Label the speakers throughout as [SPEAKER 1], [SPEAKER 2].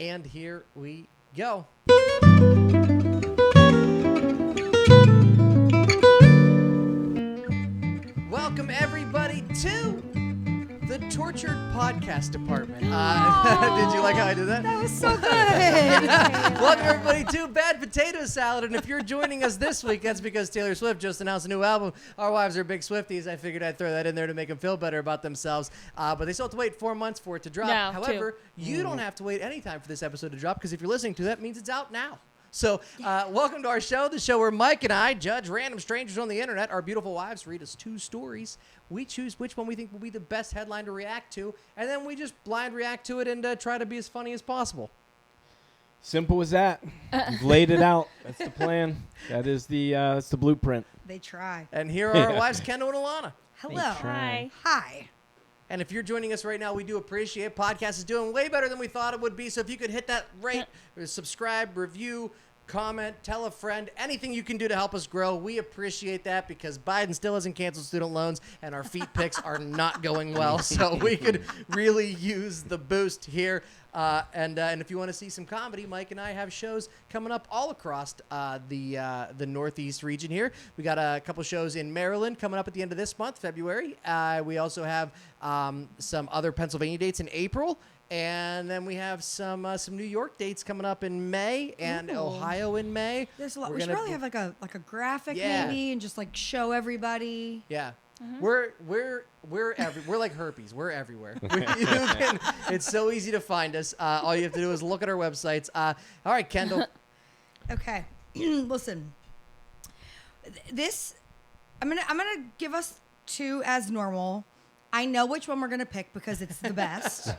[SPEAKER 1] And here we go. Welcome, everybody, to the Tortured Podcast Department. Did you like how I did that?
[SPEAKER 2] That was so good.
[SPEAKER 1] Welcome, everybody, to Bad Potato Salad. And if you're joining us this week, that's because Taylor Swift just announced a new album. Our wives are big Swifties. I figured I'd throw that in there to make them feel better about themselves. But they still have to wait 4 months for it to drop.
[SPEAKER 3] No,
[SPEAKER 1] However, you don't have to wait any time for this episode to drop, because if you're listening to that, means it's out now. So welcome to our show, the show where Mike and I judge random strangers on the internet. Our beautiful wives read us 2 stories. We choose which one we think will be the best headline to react to, and then we just blind react to it and try to be as funny as possible.
[SPEAKER 4] Simple as that. You've laid it out. That's the plan. That's the blueprint.
[SPEAKER 2] They try.
[SPEAKER 1] And here are our wives, Kendyll and Alana.
[SPEAKER 2] Hello.
[SPEAKER 3] Hi.
[SPEAKER 2] Hi.
[SPEAKER 1] And if you're joining us right now, we do appreciate it. Podcast is doing way better than we thought it would be. So if you could hit that rate, subscribe, review, comment, tell a friend, anything you can do to help us grow, we appreciate that, because Biden still hasn't canceled student loans and our feet pics are not going well. So we could really use the boost here. And if you want to see some comedy, Mike and I have shows coming up all across the Northeast region here. We got a couple shows in Maryland coming up at the end of this month, February. We also have some other Pennsylvania dates in April. And then we have some New York dates coming up in May and Ohio in May.
[SPEAKER 2] There's a lot. We should probably have like a graphic maybe, and just like show everybody.
[SPEAKER 1] Yeah. We're like herpes. We're everywhere. It's so easy to find us. All you have to do is look at our websites. All right, Kendyll.
[SPEAKER 2] Okay. Listen. I'm gonna give us 2 as normal. I know which one we're gonna pick because it's the best.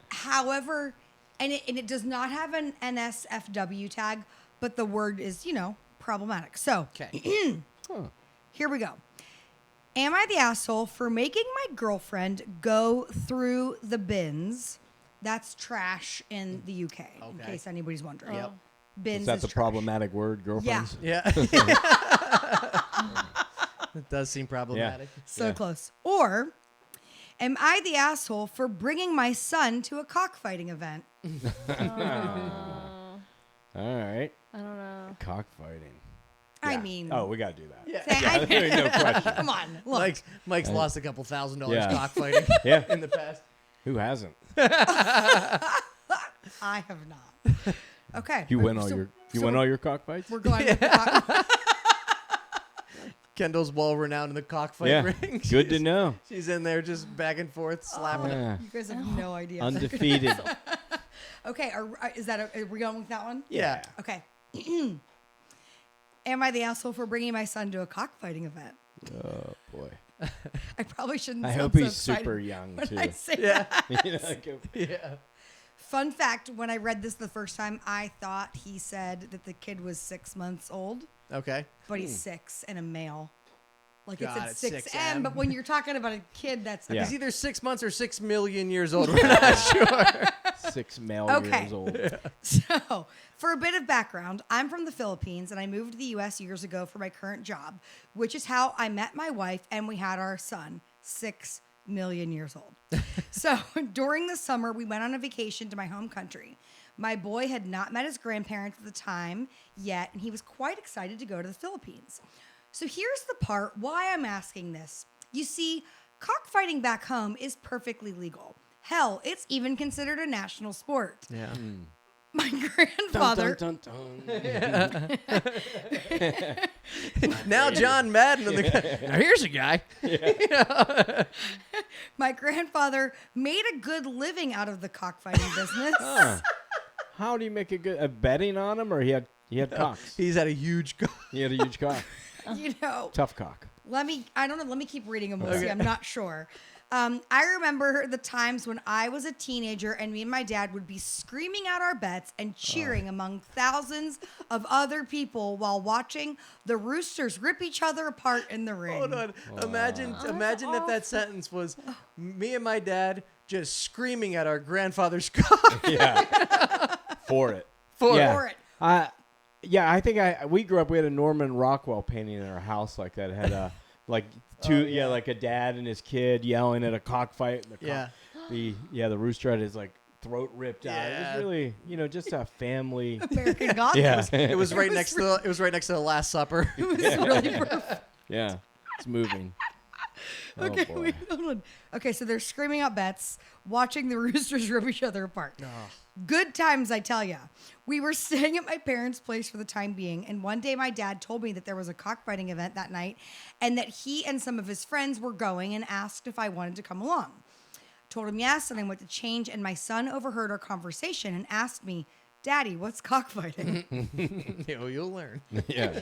[SPEAKER 2] However, and it does not have an NSFW tag, but the word is, problematic. So,
[SPEAKER 1] Okay.
[SPEAKER 2] Here we go. Am I the asshole for making my girlfriend go through the bins? That's trash in the UK, in case anybody's wondering.
[SPEAKER 1] Yep.
[SPEAKER 2] Bins
[SPEAKER 4] Is that the
[SPEAKER 2] trash.
[SPEAKER 4] problematic word, girlfriends?
[SPEAKER 1] Yeah. It does seem problematic.
[SPEAKER 2] So close. Or am I the asshole for bringing my son to a cockfighting event?
[SPEAKER 4] All right.
[SPEAKER 3] I don't know.
[SPEAKER 4] Cockfighting.
[SPEAKER 2] I
[SPEAKER 4] Yeah.
[SPEAKER 2] mean...
[SPEAKER 4] Oh, we got to do that.
[SPEAKER 1] Yeah.
[SPEAKER 4] No question.
[SPEAKER 2] Come on, look.
[SPEAKER 1] Mike's lost a couple $1,000
[SPEAKER 4] Yeah.
[SPEAKER 1] cockfighting
[SPEAKER 4] Yeah.
[SPEAKER 1] in the past.
[SPEAKER 4] Who hasn't?
[SPEAKER 2] I have not. Okay.
[SPEAKER 4] You win all your cockfights?
[SPEAKER 2] We're going with the cock-
[SPEAKER 1] Kendyll's well-renowned in the cockfight
[SPEAKER 4] Yeah.
[SPEAKER 1] ring.
[SPEAKER 4] Good to know.
[SPEAKER 1] She's in there just back and forth, slapping it.
[SPEAKER 4] Yeah.
[SPEAKER 2] You guys have no idea.
[SPEAKER 4] Undefeated.
[SPEAKER 2] Okay, are we going with that one?
[SPEAKER 1] Yeah.
[SPEAKER 2] Okay. Am I the asshole for bringing my son to a cockfighting event?
[SPEAKER 4] Oh, boy.
[SPEAKER 2] I probably shouldn't.
[SPEAKER 4] I
[SPEAKER 2] sound
[SPEAKER 4] hope
[SPEAKER 2] so
[SPEAKER 4] he's
[SPEAKER 2] excited
[SPEAKER 4] super young,
[SPEAKER 2] when
[SPEAKER 4] too.
[SPEAKER 2] I say
[SPEAKER 1] Yeah.
[SPEAKER 2] that.
[SPEAKER 1] Yeah.
[SPEAKER 2] Fun fact: when I read this the first time, I thought he said that the kid was 6 months old,
[SPEAKER 1] Okay.
[SPEAKER 2] but he's 6 and a male. Like
[SPEAKER 1] God,
[SPEAKER 2] it's
[SPEAKER 1] it's
[SPEAKER 2] at 6M,
[SPEAKER 1] 6M.
[SPEAKER 2] but when you're talking about a kid, that's
[SPEAKER 4] Yeah.
[SPEAKER 1] He's either 6 months or 6 million years old. We're not sure.
[SPEAKER 4] 6 male
[SPEAKER 2] Okay.
[SPEAKER 4] years old.
[SPEAKER 2] So, for a bit of background, I'm from the Philippines and I moved to the U.S. years ago for my current job, which is how I met my wife and we had our son, 6 million years old. So, during the summer, we went on a vacation to my home country. My boy had not met his grandparents at the time yet, and he was quite excited to go to the Philippines. So, here's the part why I'm asking this. You see, cockfighting back home is perfectly legal. Hell, it's even considered a national sport.
[SPEAKER 1] Yeah.
[SPEAKER 2] My grandfather.
[SPEAKER 4] Dun, dun, dun, dun.
[SPEAKER 1] Now John Madden. Now here's a guy.
[SPEAKER 2] My grandfather made a good living out of the cockfighting business.
[SPEAKER 4] Huh. How do you make a betting on him, or he had cocks?
[SPEAKER 1] He's had a huge
[SPEAKER 4] He had a huge cock. Tough cock.
[SPEAKER 2] Let me keep reading them. We'll see. I'm not sure. I remember the times when I was a teenager and me and my dad would be screaming out our bets and cheering among thousands of other people while watching the Roosters rip each other apart in the ring.
[SPEAKER 1] Hold on. Imagine if that sentence was me and my dad just screaming at our grandfather's cock.
[SPEAKER 4] Yeah. For it.
[SPEAKER 2] For
[SPEAKER 4] Yeah.
[SPEAKER 2] it.
[SPEAKER 4] I think we grew up. We had a Norman Rockwell painting in our house like that. It had like a dad and his kid yelling at a cockfight. And the rooster had his like throat ripped out. It
[SPEAKER 1] Yeah.
[SPEAKER 4] was really, just a family.
[SPEAKER 2] American Gods.
[SPEAKER 4] Yeah.
[SPEAKER 1] It was right next to the Last Supper.
[SPEAKER 2] It was really rough.
[SPEAKER 4] Yeah. It's moving.
[SPEAKER 2] Okay,
[SPEAKER 4] Oh, boy.
[SPEAKER 2] wait, hold on. Okay, so they're screaming out bets, watching the roosters rip each other apart. Good times, I tell ya. We were staying at my parents' place for the time being, and one day my dad told me that there was a cockfighting event that night and that he and some of his friends were going and asked if I wanted to come along. Told him yes, and I went to change, and my son overheard our conversation and asked me, Daddy, what's cockfighting?
[SPEAKER 1] You'll learn.
[SPEAKER 4] Yeah.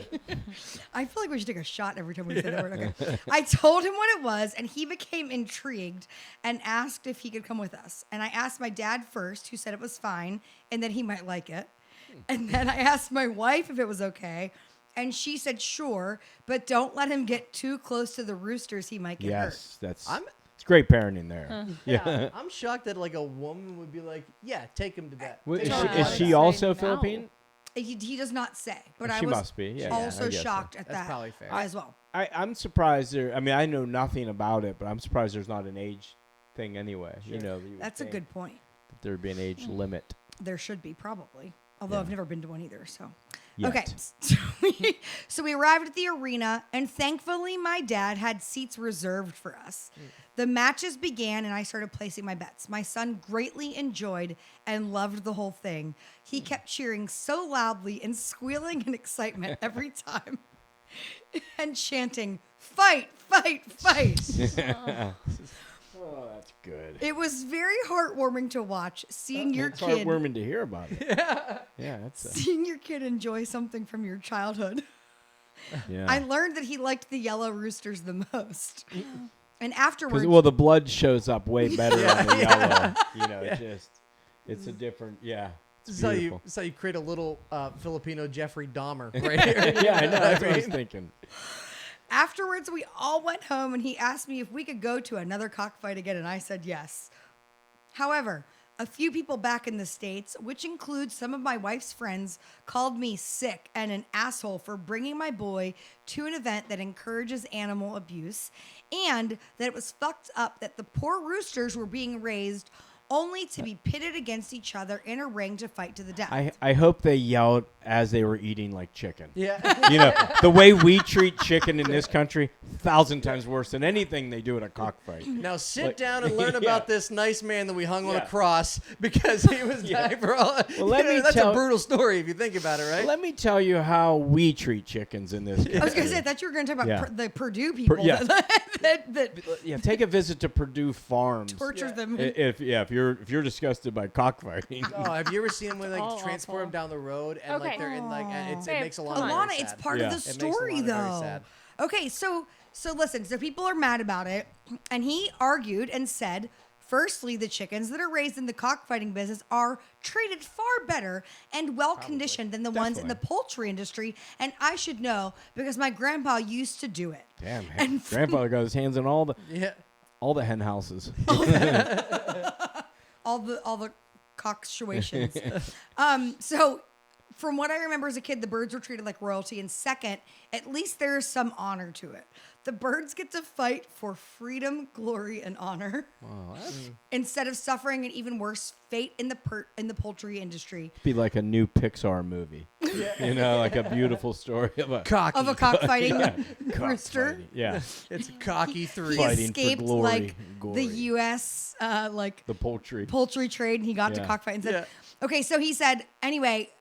[SPEAKER 2] I feel like we should take a shot every time we say that word. Okay. I told him what it was, and he became intrigued and asked if he could come with us. And I asked my dad first, who said it was fine and that he might like it. And then I asked my wife if it was okay, and she said sure, but don't let him get too close to the roosters. He might get hurt.
[SPEAKER 4] Yes, it's great parenting there.
[SPEAKER 1] Yeah, I'm shocked that like a woman would be like, "Yeah, take him to bed."
[SPEAKER 4] Well,
[SPEAKER 1] Take
[SPEAKER 4] is
[SPEAKER 1] him
[SPEAKER 4] she,
[SPEAKER 1] to
[SPEAKER 4] is
[SPEAKER 1] bed.
[SPEAKER 4] she
[SPEAKER 3] Say
[SPEAKER 4] also
[SPEAKER 3] no.
[SPEAKER 4] Philippine?
[SPEAKER 2] He does not say, but I
[SPEAKER 4] She
[SPEAKER 2] was
[SPEAKER 4] must be. Yeah,
[SPEAKER 2] also
[SPEAKER 4] I guess so.
[SPEAKER 2] shocked at
[SPEAKER 1] That's
[SPEAKER 2] that
[SPEAKER 1] probably fair.
[SPEAKER 2] as well.
[SPEAKER 4] I'm surprised there. I mean, I know nothing about it, but I'm surprised there's not an age thing anyway.
[SPEAKER 1] Sure.
[SPEAKER 4] that you would
[SPEAKER 2] That's a
[SPEAKER 4] think
[SPEAKER 2] good point.
[SPEAKER 4] that there'd be an age limit.
[SPEAKER 2] There should be, probably. Although
[SPEAKER 4] Yeah.
[SPEAKER 2] I've never been to one either, so.
[SPEAKER 4] Yet.
[SPEAKER 2] Okay, so we arrived at the arena, and thankfully my dad had seats reserved for us. The matches began, and I started placing my bets. My son greatly enjoyed and loved the whole thing. He kept cheering so loudly and squealing in excitement every time and chanting, "Fight, fight, fight."
[SPEAKER 4] Oh, that's good.
[SPEAKER 2] It was very heartwarming to watch, seeing your
[SPEAKER 4] It's
[SPEAKER 2] kid
[SPEAKER 4] heartwarming to hear about it. Yeah, that's
[SPEAKER 2] seeing your kid enjoy something from your childhood.
[SPEAKER 4] yeah.
[SPEAKER 2] I learned that he liked the yellow roosters the most. And afterwards,
[SPEAKER 4] Because the blood shows up way better on the yellow. It's a different. Yeah, it's beautiful.
[SPEAKER 1] This is how you create a little Filipino Jeffrey Dahmer right here.
[SPEAKER 4] Yeah, I know. That's what I was
[SPEAKER 1] mean?
[SPEAKER 4] thinking.
[SPEAKER 2] afterwards, we all went home and he asked me if we could go to another cockfight again, and I said yes. However, a few people back in the States, which includes some of my wife's friends, called me sick and an asshole for bringing my boy to an event that encourages animal abuse, and that it was fucked up that the poor roosters were being raised only to be pitted against each other in a ring to fight to the death.
[SPEAKER 4] I hope they yelled as they were eating like chicken.
[SPEAKER 1] Yeah.
[SPEAKER 4] You know, the way we treat chicken in this country, 1,000 times worse than anything they do at a cockfight.
[SPEAKER 1] Now sit
[SPEAKER 4] Like-
[SPEAKER 1] down and learn
[SPEAKER 4] Yeah.
[SPEAKER 1] about this nice man that we hung on
[SPEAKER 4] Yeah.
[SPEAKER 1] a cross because he was
[SPEAKER 4] Yeah.
[SPEAKER 1] dying for all.
[SPEAKER 4] Well, let me
[SPEAKER 1] that's
[SPEAKER 4] tell-
[SPEAKER 1] a brutal story if you think about it, right?
[SPEAKER 4] Let me tell you how we treat chickens in this country.
[SPEAKER 2] I was going to say, I thought you were going to talk about
[SPEAKER 4] Yeah.
[SPEAKER 2] the Purdue people
[SPEAKER 4] yeah.
[SPEAKER 2] that
[SPEAKER 4] Yeah, take a visit to Purdue Farms.
[SPEAKER 2] torture
[SPEAKER 1] Yeah.
[SPEAKER 2] them.
[SPEAKER 4] If you're disgusted by cockfighting.
[SPEAKER 1] Oh, have you ever seen them when they
[SPEAKER 3] All
[SPEAKER 1] transport
[SPEAKER 3] awful.
[SPEAKER 1] them down the road and like
[SPEAKER 3] Okay.
[SPEAKER 1] they're in like and it
[SPEAKER 3] Babe,
[SPEAKER 1] makes a lot
[SPEAKER 3] come
[SPEAKER 1] of
[SPEAKER 3] on.
[SPEAKER 2] Alana,
[SPEAKER 1] very
[SPEAKER 2] it's
[SPEAKER 1] sad.
[SPEAKER 2] part
[SPEAKER 4] Yeah.
[SPEAKER 2] of the
[SPEAKER 1] It makes
[SPEAKER 2] story,
[SPEAKER 1] Alana very
[SPEAKER 2] though.
[SPEAKER 1] sad.
[SPEAKER 2] Okay, so listen. So people are mad about it, and he argued and said, firstly, the chickens that are raised in the cockfighting business are treated far better and well conditioned than the ones in the
[SPEAKER 4] Definitely.
[SPEAKER 2] poultry industry, and I should know because my grandpa used to do it.
[SPEAKER 4] Damn,
[SPEAKER 2] And-
[SPEAKER 4] grandfather got his hands on all
[SPEAKER 1] Yeah.
[SPEAKER 4] the hen houses.
[SPEAKER 2] all the cocksuations. So from what I remember as a kid, the birds were treated like royalty. And second, at least there's some honor to it. The birds get to fight for freedom, glory, and honor
[SPEAKER 4] Wow, that's
[SPEAKER 2] instead of suffering an even worse fate in the poultry industry
[SPEAKER 4] be like a new Pixar movie. You know, like a beautiful story of a
[SPEAKER 1] Cocky.
[SPEAKER 2] of a cockfighting rooster.
[SPEAKER 4] cockfighting. Yeah,
[SPEAKER 1] It's cocky three.
[SPEAKER 2] He
[SPEAKER 4] Fighting for
[SPEAKER 2] escaped
[SPEAKER 4] glory
[SPEAKER 2] like
[SPEAKER 4] and glory.
[SPEAKER 2] the U.S.
[SPEAKER 4] The poultry.
[SPEAKER 2] Poultry trade, and he got to
[SPEAKER 4] Yeah.
[SPEAKER 2] cockfight and said,
[SPEAKER 1] Yeah.
[SPEAKER 2] okay, so he said, anyway,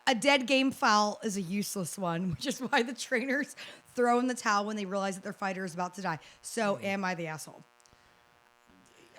[SPEAKER 2] a dead game fowl is a useless one, which is why the trainers throw in the towel when they realize that their fighter is about to die. So am I the asshole?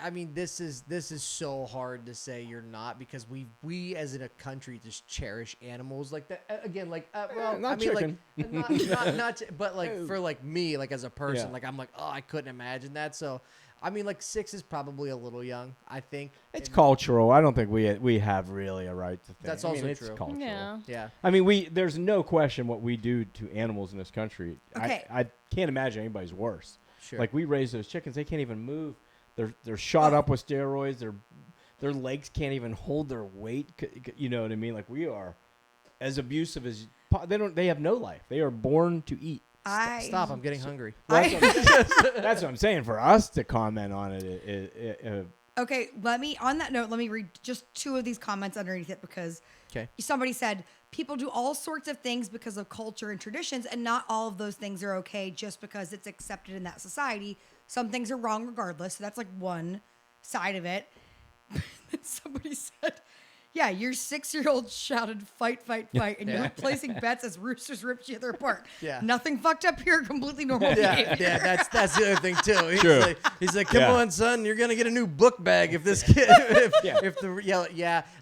[SPEAKER 1] I mean, this is so hard to say you're not because we as in a country just cherish animals like that. Again, like well,
[SPEAKER 4] not
[SPEAKER 1] I mean,
[SPEAKER 4] chicken.
[SPEAKER 1] like not but like for like me, like as a person,
[SPEAKER 4] Yeah.
[SPEAKER 1] like I'm like, oh, I couldn't imagine that. So, I mean, like 6 is probably a little young. I think
[SPEAKER 4] It's
[SPEAKER 1] And-
[SPEAKER 4] cultural. I don't think we have really a right to think.
[SPEAKER 1] That's
[SPEAKER 4] I mean,
[SPEAKER 1] also
[SPEAKER 4] it's
[SPEAKER 1] true.
[SPEAKER 4] cultural.
[SPEAKER 3] Yeah.
[SPEAKER 1] Yeah.
[SPEAKER 4] I mean, there's no question what we do to animals in this country.
[SPEAKER 2] Okay.
[SPEAKER 4] I can't imagine anybody's worse.
[SPEAKER 1] Sure.
[SPEAKER 4] Like we raise those chickens, they can't even move. They're shot up with steroids. Their legs can't even hold their weight. You know what I mean? Like we are as abusive as they have no life. They are born to eat.
[SPEAKER 1] Stop! I'm getting hungry.
[SPEAKER 4] That's what I'm saying. For us to comment on it,
[SPEAKER 2] Okay, on that note, let me read just 2 of these comments underneath it because somebody said, people do all sorts of things because of culture and traditions, and not all of those things are okay just because it's accepted in that society. Some things are wrong regardless. So that's like one side of it. Somebody said, yeah, your 6-year-old shouted, fight, fight, fight, and you're placing bets as roosters rip each other apart.
[SPEAKER 1] Yeah.
[SPEAKER 2] Nothing fucked up here, completely normal behavior.
[SPEAKER 1] Yeah, that's the other thing too. He's like, come
[SPEAKER 4] Yeah.
[SPEAKER 1] on, son, you're gonna get a new book bag if this kid,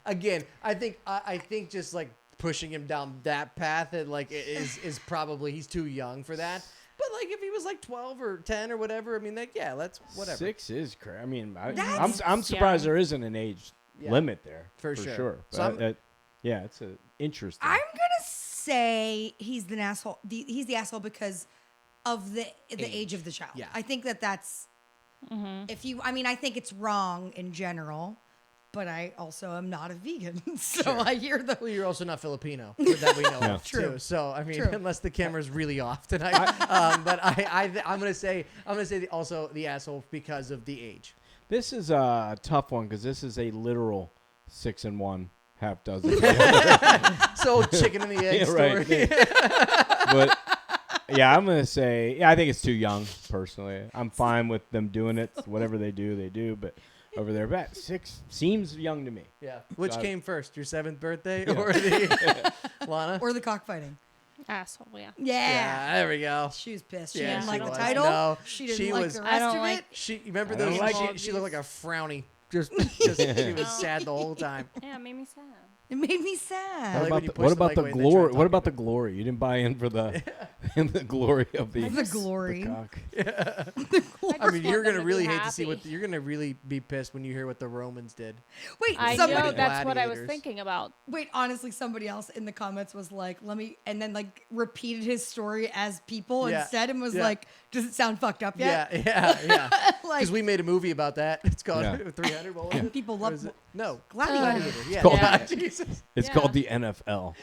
[SPEAKER 1] Again, I think just like pushing him down that path and like is probably he's too young for that. But like if he was like 12 or 10 or whatever, I mean, like let's whatever.
[SPEAKER 4] 6 is crazy. I mean,
[SPEAKER 2] That's
[SPEAKER 4] I'm surprised there isn't an age limit there
[SPEAKER 1] for sure.
[SPEAKER 4] But
[SPEAKER 1] So
[SPEAKER 4] it's interesting.
[SPEAKER 2] I'm gonna say he's the asshole. He's the asshole because of the age of the child.
[SPEAKER 1] Yeah.
[SPEAKER 2] I think that's I think it's wrong in general, but I also am not a vegan, so I hear the.
[SPEAKER 1] Well, you're also not Filipino, that we know of
[SPEAKER 2] True.
[SPEAKER 1] too. So I mean,
[SPEAKER 2] True.
[SPEAKER 1] unless the camera's really off tonight, but I'm gonna say also the asshole because of the age.
[SPEAKER 4] This is a tough one because this is a literal 6 and 1 half dozen.
[SPEAKER 1] So chicken and the egg story.
[SPEAKER 4] Right. But yeah, I'm gonna say I think it's too young. Personally, I'm fine with them doing it. Whatever they do. But over there, but 6 seems young to me.
[SPEAKER 1] Yeah. Which came first, your 7th birthday
[SPEAKER 4] Yeah.
[SPEAKER 1] or the Lana?
[SPEAKER 2] Or the cockfighting.
[SPEAKER 3] Asshole, yeah.
[SPEAKER 2] Yeah.
[SPEAKER 1] There we go.
[SPEAKER 2] She was pissed. She
[SPEAKER 1] Yeah,
[SPEAKER 2] didn't
[SPEAKER 1] she
[SPEAKER 2] like the
[SPEAKER 1] was.
[SPEAKER 2] title.
[SPEAKER 1] No,
[SPEAKER 2] she didn't
[SPEAKER 1] she
[SPEAKER 2] like
[SPEAKER 1] was-
[SPEAKER 2] the
[SPEAKER 3] I
[SPEAKER 2] rest
[SPEAKER 3] don't
[SPEAKER 2] of
[SPEAKER 3] like-
[SPEAKER 2] it.
[SPEAKER 1] She remember
[SPEAKER 4] I
[SPEAKER 1] those?
[SPEAKER 4] don't
[SPEAKER 1] She looked like a frowny. Just she was sad the whole time.
[SPEAKER 3] Yeah, it made me sad.
[SPEAKER 2] It made me
[SPEAKER 1] I
[SPEAKER 2] sad.
[SPEAKER 1] like when you push
[SPEAKER 4] What
[SPEAKER 1] the
[SPEAKER 4] about
[SPEAKER 1] mic
[SPEAKER 4] the
[SPEAKER 1] away and they try
[SPEAKER 4] glory?
[SPEAKER 1] to
[SPEAKER 4] What
[SPEAKER 1] talk
[SPEAKER 4] about the
[SPEAKER 1] into
[SPEAKER 4] glory? You didn't buy in for the the glory of the
[SPEAKER 2] The glory.
[SPEAKER 4] the cock.
[SPEAKER 1] I mean, you're gonna
[SPEAKER 3] them to
[SPEAKER 1] really
[SPEAKER 3] be
[SPEAKER 1] hate to see
[SPEAKER 3] happy.
[SPEAKER 1] what you're gonna really be pissed when you hear what the Romans did.
[SPEAKER 2] Wait,
[SPEAKER 3] I
[SPEAKER 2] somebody.
[SPEAKER 3] know that's what I was
[SPEAKER 1] Gladiators.
[SPEAKER 3] thinking about.
[SPEAKER 2] Wait, honestly, somebody else in the comments was like, and then like repeated his story as people
[SPEAKER 1] Yeah.
[SPEAKER 2] instead and was
[SPEAKER 1] Yeah.
[SPEAKER 2] like, does it sound fucked up yet?
[SPEAKER 1] Yeah.
[SPEAKER 2] Like,
[SPEAKER 1] Because we made a movie about that. It's called
[SPEAKER 4] Yeah.
[SPEAKER 1] 300. What was it?
[SPEAKER 2] people
[SPEAKER 1] Or
[SPEAKER 2] love
[SPEAKER 1] is it? No.
[SPEAKER 2] Gladiator.
[SPEAKER 1] Gladiator. Yeah.
[SPEAKER 4] called-
[SPEAKER 1] Yeah. Jesus.
[SPEAKER 4] It's
[SPEAKER 3] Yeah.
[SPEAKER 4] called the NFL.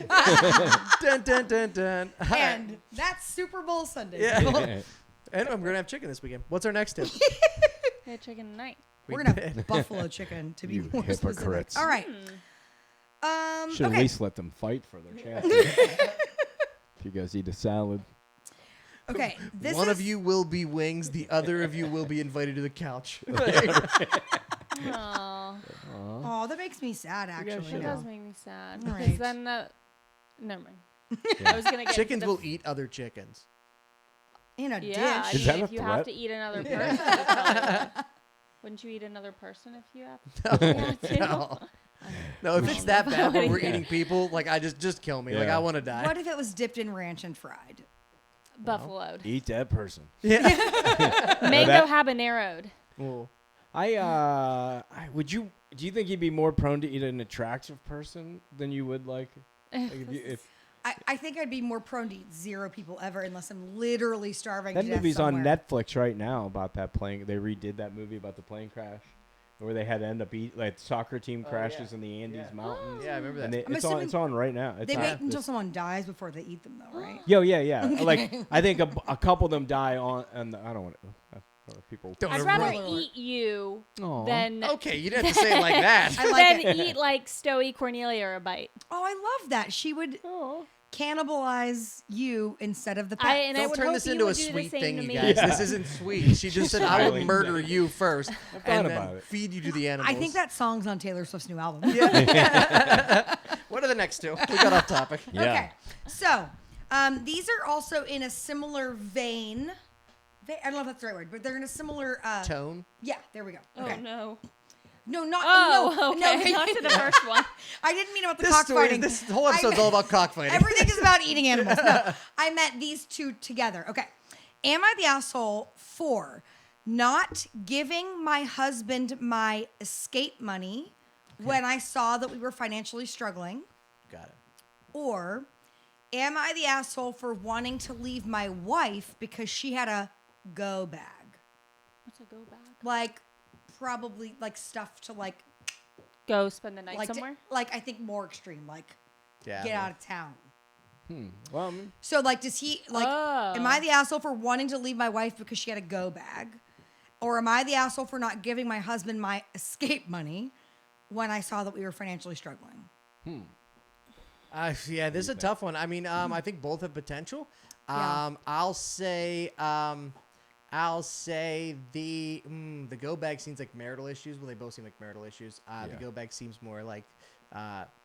[SPEAKER 1] Dun dun dun dun.
[SPEAKER 2] And that's Super Bowl Sunday.
[SPEAKER 1] Yeah.
[SPEAKER 2] people.
[SPEAKER 1] And I'm gonna have chicken this weekend. What's our next tip?
[SPEAKER 3] We had chicken tonight.
[SPEAKER 2] We're going to have buffalo chicken, to be
[SPEAKER 4] You
[SPEAKER 2] more
[SPEAKER 4] hypocrites.
[SPEAKER 2] specific. All right.
[SPEAKER 4] Should at
[SPEAKER 2] Okay.
[SPEAKER 4] least let them fight for their chances. If you guys eat a salad.
[SPEAKER 2] Okay. This
[SPEAKER 1] One
[SPEAKER 2] is,
[SPEAKER 1] of you will be wings. The other of you will be invited to the couch.
[SPEAKER 3] Oh,
[SPEAKER 2] Oh, that makes me sad, actually.
[SPEAKER 3] it
[SPEAKER 2] now.
[SPEAKER 3] does make me sad.
[SPEAKER 2] All
[SPEAKER 3] Because
[SPEAKER 2] right.
[SPEAKER 3] then never mind. I was gonna get
[SPEAKER 1] Chickens
[SPEAKER 3] the
[SPEAKER 1] will eat other chickens.
[SPEAKER 2] In a
[SPEAKER 3] Yeah, I
[SPEAKER 2] dish.
[SPEAKER 4] Is that
[SPEAKER 3] mean,
[SPEAKER 4] a
[SPEAKER 3] if you have
[SPEAKER 4] threat?
[SPEAKER 3] to eat another person, you probably- wouldn't you eat another person if you have to?
[SPEAKER 1] No. No, if it's that bad when we're
[SPEAKER 3] Yeah.
[SPEAKER 1] eating people, like I just kill me. Like
[SPEAKER 4] Yeah.
[SPEAKER 1] I want to die.
[SPEAKER 2] What if it was dipped in ranch and fried?
[SPEAKER 3] Buffaloed.
[SPEAKER 4] Eat that person.
[SPEAKER 1] Yeah.
[SPEAKER 3] Mango
[SPEAKER 4] that-
[SPEAKER 3] habaneroed.
[SPEAKER 1] Well,
[SPEAKER 4] Do you think you'd be more prone to eat an attractive person than you would like if
[SPEAKER 2] I think I'd be more prone to eat 0 people ever unless I'm literally starving
[SPEAKER 4] that
[SPEAKER 2] to death
[SPEAKER 4] movie's
[SPEAKER 2] somewhere.
[SPEAKER 4] on Netflix right now about that plane. They redid that movie about the plane crash where they had to end up like soccer team crashes
[SPEAKER 1] yeah.
[SPEAKER 4] in the Andes
[SPEAKER 1] Yeah.
[SPEAKER 4] Mountains.
[SPEAKER 1] yeah, I remember that.
[SPEAKER 4] And
[SPEAKER 2] I'm assuming
[SPEAKER 4] it's on right now. It's
[SPEAKER 2] They
[SPEAKER 4] on
[SPEAKER 2] wait until
[SPEAKER 4] this-
[SPEAKER 2] someone dies before they eat them, though, right?
[SPEAKER 4] Yeah. Like I think a couple of them die on, and I don't want to. People.
[SPEAKER 1] Don't
[SPEAKER 3] I'd
[SPEAKER 1] Spoiler
[SPEAKER 3] rather
[SPEAKER 2] alert.
[SPEAKER 3] eat you
[SPEAKER 4] Aw.
[SPEAKER 3] than
[SPEAKER 1] Okay, you didn't have to say it like that.
[SPEAKER 2] I like
[SPEAKER 3] than
[SPEAKER 2] it.
[SPEAKER 3] eat like Stoey Cornelia or a bite.
[SPEAKER 2] Oh, I love that. She would
[SPEAKER 3] Oh.
[SPEAKER 2] cannibalize you instead of the pet.
[SPEAKER 3] I
[SPEAKER 1] Don't
[SPEAKER 3] would
[SPEAKER 1] turn
[SPEAKER 3] hope
[SPEAKER 1] this
[SPEAKER 3] you
[SPEAKER 1] into a
[SPEAKER 3] would do the
[SPEAKER 1] sweet
[SPEAKER 3] same
[SPEAKER 1] thing,
[SPEAKER 3] to
[SPEAKER 1] you
[SPEAKER 3] me.
[SPEAKER 1] guys.
[SPEAKER 4] Yeah.
[SPEAKER 1] This isn't sweet. She just said, "I will
[SPEAKER 4] smiling.
[SPEAKER 1] murder you first,
[SPEAKER 4] thought
[SPEAKER 1] and
[SPEAKER 4] about
[SPEAKER 1] then
[SPEAKER 4] it.
[SPEAKER 1] feed you to the animals."
[SPEAKER 2] I think that song's on Taylor Swift's new album.
[SPEAKER 1] Yeah. What are the next two? We got off topic.
[SPEAKER 4] Yeah.
[SPEAKER 2] Okay, so these are also in a similar vein. I don't know if that's the right word, but they're in a similar
[SPEAKER 1] Tone.
[SPEAKER 2] Yeah, there we go.
[SPEAKER 3] Oh
[SPEAKER 2] Okay.
[SPEAKER 3] no.
[SPEAKER 2] No, not
[SPEAKER 3] Oh,
[SPEAKER 2] no,
[SPEAKER 3] okay.
[SPEAKER 2] no.
[SPEAKER 3] Not to the first one.
[SPEAKER 2] I didn't mean about the
[SPEAKER 1] This story,
[SPEAKER 2] cockfighting.
[SPEAKER 1] this whole episode's all about cockfighting.
[SPEAKER 2] Everything is about eating animals. No, I meant these two together. Okay. Am I the asshole for not giving my husband my escape money when I saw that we were financially struggling?
[SPEAKER 1] Got it.
[SPEAKER 2] Or am I the asshole for wanting to leave my wife because she had a go bag?
[SPEAKER 3] What's a go back?
[SPEAKER 2] Like, probably like stuff to like
[SPEAKER 3] Go spend the night
[SPEAKER 2] like
[SPEAKER 3] somewhere?
[SPEAKER 2] like I think more extreme, like
[SPEAKER 1] Yeah.
[SPEAKER 2] get out of town.
[SPEAKER 4] Well, I mean,
[SPEAKER 2] So like, does he like?
[SPEAKER 3] Oh.
[SPEAKER 2] Am I the asshole for wanting to leave my wife because she had a go bag? Or am I the asshole for not giving my husband my escape money when I saw that we were financially struggling?
[SPEAKER 1] Yeah, this is a tough one. I mean, I think both have potential.
[SPEAKER 2] Yeah.
[SPEAKER 1] I'll say the go bag seems like marital issues. Well, they both seem like marital issues. The go bag seems more like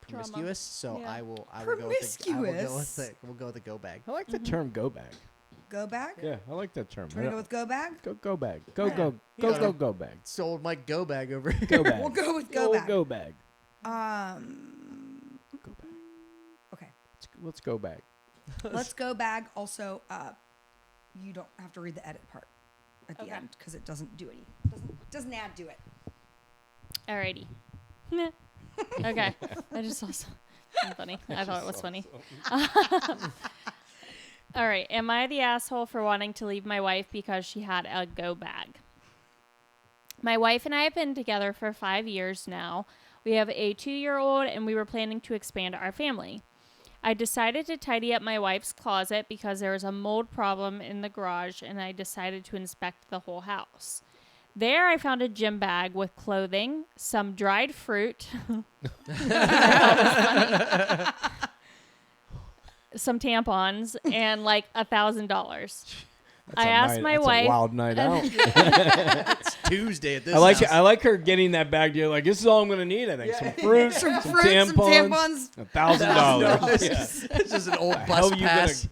[SPEAKER 1] promiscuous. So
[SPEAKER 3] Yeah.
[SPEAKER 1] I will go with the go bag.
[SPEAKER 4] I like the term go bag.
[SPEAKER 2] Go bag?
[SPEAKER 4] Yeah, I like that term.
[SPEAKER 2] Do you want to go with go bag?
[SPEAKER 4] Go bag. Go
[SPEAKER 1] Yeah.
[SPEAKER 4] go bag.
[SPEAKER 1] Sold my go bag over here.
[SPEAKER 4] Go bag.
[SPEAKER 2] We'll go with go bag.
[SPEAKER 4] Go bag.
[SPEAKER 2] Okay.
[SPEAKER 4] Let's go bag.
[SPEAKER 2] Let's go bag. Also, you don't have to read the edit part at the end because it doesn't do any. Doesn't add to it.
[SPEAKER 3] Alrighty. Okay. I just saw something funny. I thought it was funny. All right. Am I the asshole for wanting to leave my wife because she had a go bag? My wife and I have been together for 5 years now. We have a 2-year-old and we were planning to expand our family. I decided to tidy up my wife's closet because there was a mold problem in the garage and I decided to inspect the whole house. There I found a gym bag with clothing, some dried fruit, some tampons, and like $1,000. I asked my wife.
[SPEAKER 4] A wild night out.
[SPEAKER 1] It's Tuesday at this.
[SPEAKER 4] I like her getting that bag. You're like, this is all I'm gonna need. I think some fruit, some tampons, $1,000.
[SPEAKER 1] It's just an old bus pass,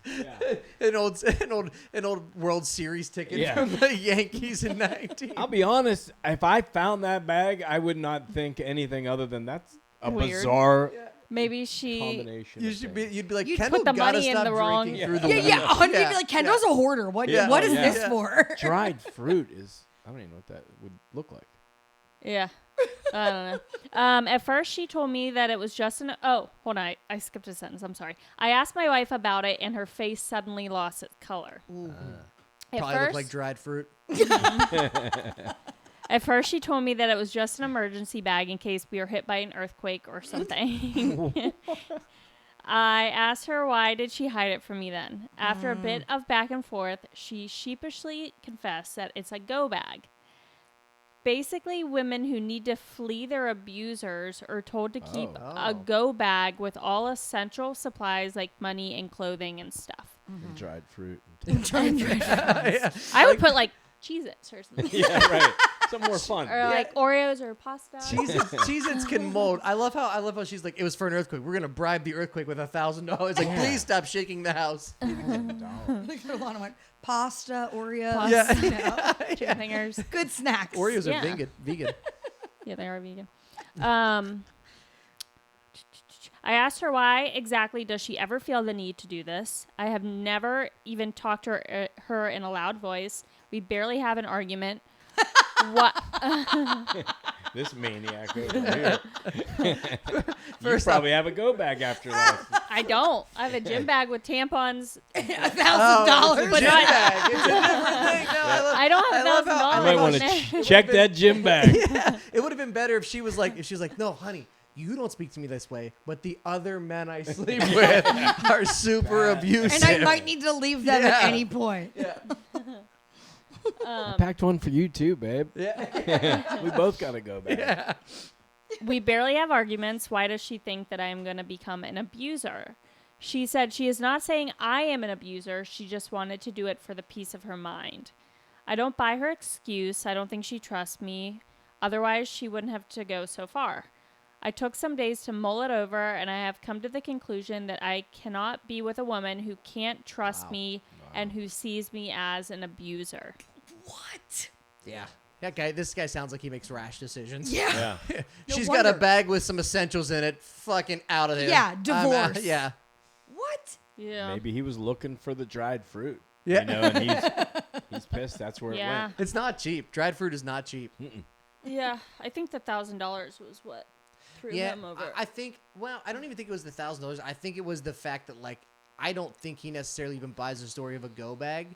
[SPEAKER 1] an old World Series ticket from the Yankees in 19.
[SPEAKER 4] I'll be honest. If I found that bag, I would not think anything other than that's a bizarre.
[SPEAKER 3] Maybe she.
[SPEAKER 4] Combination.
[SPEAKER 1] You'd be like,
[SPEAKER 3] You'd
[SPEAKER 1] Kendall
[SPEAKER 3] put the
[SPEAKER 1] gotta
[SPEAKER 3] money in
[SPEAKER 1] stop
[SPEAKER 3] the wrong-
[SPEAKER 1] drinking through the
[SPEAKER 2] You'd be like, Kendall's a hoarder. What is this for?
[SPEAKER 4] Dried fruit is. I don't even know what that would look like.
[SPEAKER 3] Yeah. I don't know. At first, she told me that it was just an. Oh, hold on. I skipped a sentence. I'm sorry. I asked my wife about it, and her face suddenly lost its color.
[SPEAKER 1] Probably look like dried fruit.
[SPEAKER 3] At first, she told me that it was just an emergency bag in case we were hit by an earthquake or something. I asked her why did she hide it from me then. After a bit of back and forth, she sheepishly confessed that it's a go bag. Basically, women who need to flee their abusers are told to keep a go bag with all essential supplies like money and clothing and stuff.
[SPEAKER 4] And dried fruit.
[SPEAKER 3] I would put like Cheez-Its or something.
[SPEAKER 4] Yeah, right. Some more fun.
[SPEAKER 3] Or like Oreos or pasta.
[SPEAKER 1] Cheez-Its can mold. I love how she's like, it was for an earthquake. We're gonna bribe the earthquake with $1,000. Like, please stop shaking the house.
[SPEAKER 2] Alana went, pasta, Oreos.
[SPEAKER 3] Pasta, chicken fingers.
[SPEAKER 2] Good snacks.
[SPEAKER 1] Oreos are vegan.
[SPEAKER 3] Yeah, they are vegan. I asked her why exactly does she ever feel the need to do this. I have never even talked to her in a loud voice. We barely have an argument. What?
[SPEAKER 4] This maniac over here. You probably have a go bag after life.
[SPEAKER 3] I don't. I have a gym bag with tampons.
[SPEAKER 2] $1,000.
[SPEAKER 1] But not bag. It's a different thing. No,
[SPEAKER 3] I don't have $1,000.
[SPEAKER 4] You might want to check that gym bag.
[SPEAKER 1] Yeah, it would have been better if she was like, no, honey, you don't speak to me this way, but the other men I sleep with are super abusive.
[SPEAKER 2] And I might need to leave them at any point.
[SPEAKER 1] Yeah.
[SPEAKER 4] I packed one for you too, babe.
[SPEAKER 1] Yeah.
[SPEAKER 4] We both got to go back.
[SPEAKER 1] Yeah.
[SPEAKER 3] We barely have arguments. Why does she think that I am going to become an abuser? She said she is not saying I am an abuser. She just wanted to do it for the peace of her mind. I don't buy her excuse. I don't think she trusts me. Otherwise, she wouldn't have to go so far. I took some days to mull it over, and I have come to the conclusion that I cannot be with a woman who can't trust me and who sees me as an abuser.
[SPEAKER 2] What?
[SPEAKER 1] Yeah. This guy sounds like he makes rash decisions.
[SPEAKER 2] Yeah.
[SPEAKER 1] She's
[SPEAKER 2] No
[SPEAKER 1] got a
[SPEAKER 2] wonder.
[SPEAKER 1] bag with some essentials in it. Fucking out of there.
[SPEAKER 2] Yeah, divorce.
[SPEAKER 1] Yeah.
[SPEAKER 2] What?
[SPEAKER 3] Yeah.
[SPEAKER 4] Maybe he was looking for the dried fruit.
[SPEAKER 1] Yeah.
[SPEAKER 4] You know, and he's pissed. That's where it went.
[SPEAKER 1] It's not cheap. Dried fruit is not cheap.
[SPEAKER 3] Yeah. I think the $1,000 was what threw him over.
[SPEAKER 1] I think, I don't even think it was the $1,000. I think it was the fact that, like, I don't think he necessarily even buys the story of a go bag.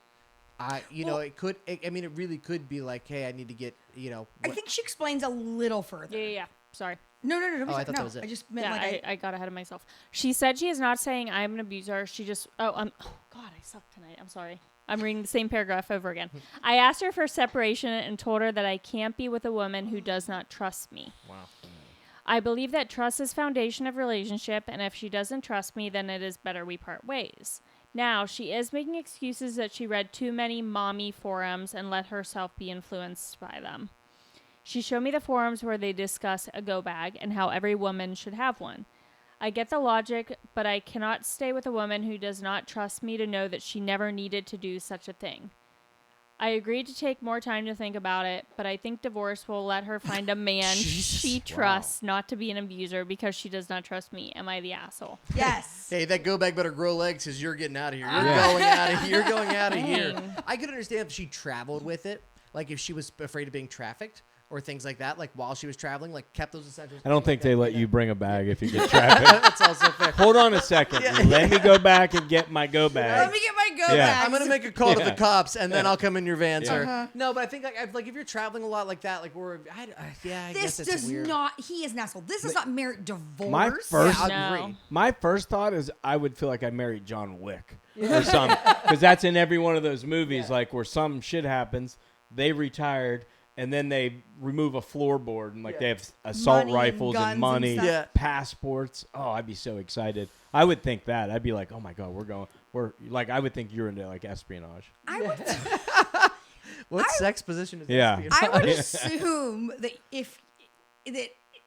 [SPEAKER 1] It really could be like, hey, I need to get,
[SPEAKER 2] I think she explains a little further.
[SPEAKER 3] Yeah. Sorry.
[SPEAKER 2] No.
[SPEAKER 1] I thought that was it.
[SPEAKER 2] I just meant
[SPEAKER 3] Yeah, I got ahead of myself. She said she is not saying I'm an abuser. She just, oh God, I suck tonight. I'm sorry. I'm reading the same paragraph over again. I asked her for separation and told her that I can't be with a woman who does not trust me.
[SPEAKER 1] Wow.
[SPEAKER 3] I believe that trust is foundation of relationship, and if she doesn't trust me, then it is better we part ways. Now, she is making excuses that she read too many mommy forums and let herself be influenced by them. She showed me the forums where they discuss a go bag and how every woman should have one. I get the logic, but I cannot stay with a woman who does not trust me to know that she never needed to do such a thing. I agreed to take more time to think about it, but I think divorce will let her find a man she trusts not to be an abuser because she does not trust me. Am I the asshole?
[SPEAKER 2] Yes.
[SPEAKER 1] Hey, that go bag better grow legs because you're getting out of here. You're going out of here. You're going out of here.
[SPEAKER 3] Dang.
[SPEAKER 1] I could understand if she traveled with it, like if she was afraid of being trafficked or things like that, like while she was traveling, like kept those essentials.
[SPEAKER 4] I don't think they let you bring a bag if you get trafficked.
[SPEAKER 1] That's also fair.
[SPEAKER 4] Hold on a second. Let me go back and get my go
[SPEAKER 2] Let
[SPEAKER 4] bag.
[SPEAKER 2] me get my go bags.
[SPEAKER 1] I'm gonna make a call to the cops and then I'll come in your van,
[SPEAKER 4] Yeah.
[SPEAKER 1] sir. No, but I think like if you're traveling a lot like that, like I guess
[SPEAKER 2] This
[SPEAKER 1] it's
[SPEAKER 2] does
[SPEAKER 1] weird.
[SPEAKER 2] not. He is an asshole. This does not merit divorce.
[SPEAKER 4] My first-
[SPEAKER 1] I
[SPEAKER 3] No.
[SPEAKER 1] agree.
[SPEAKER 4] My first thought is I would feel like I married John Wick or something, because that's in every one of those movies, like where some shit happens, they retired, and then they remove a floorboard and like they have assault
[SPEAKER 2] Money and
[SPEAKER 4] rifles
[SPEAKER 2] guns
[SPEAKER 4] and
[SPEAKER 2] and
[SPEAKER 4] money,
[SPEAKER 2] stuff.
[SPEAKER 4] passports. Oh, I'd be so excited. I would think that. I'd be like, oh my god, we're like, I would think you're into like espionage.
[SPEAKER 2] I would.
[SPEAKER 1] What sex position is
[SPEAKER 4] Yeah.
[SPEAKER 1] that?
[SPEAKER 2] I would assume that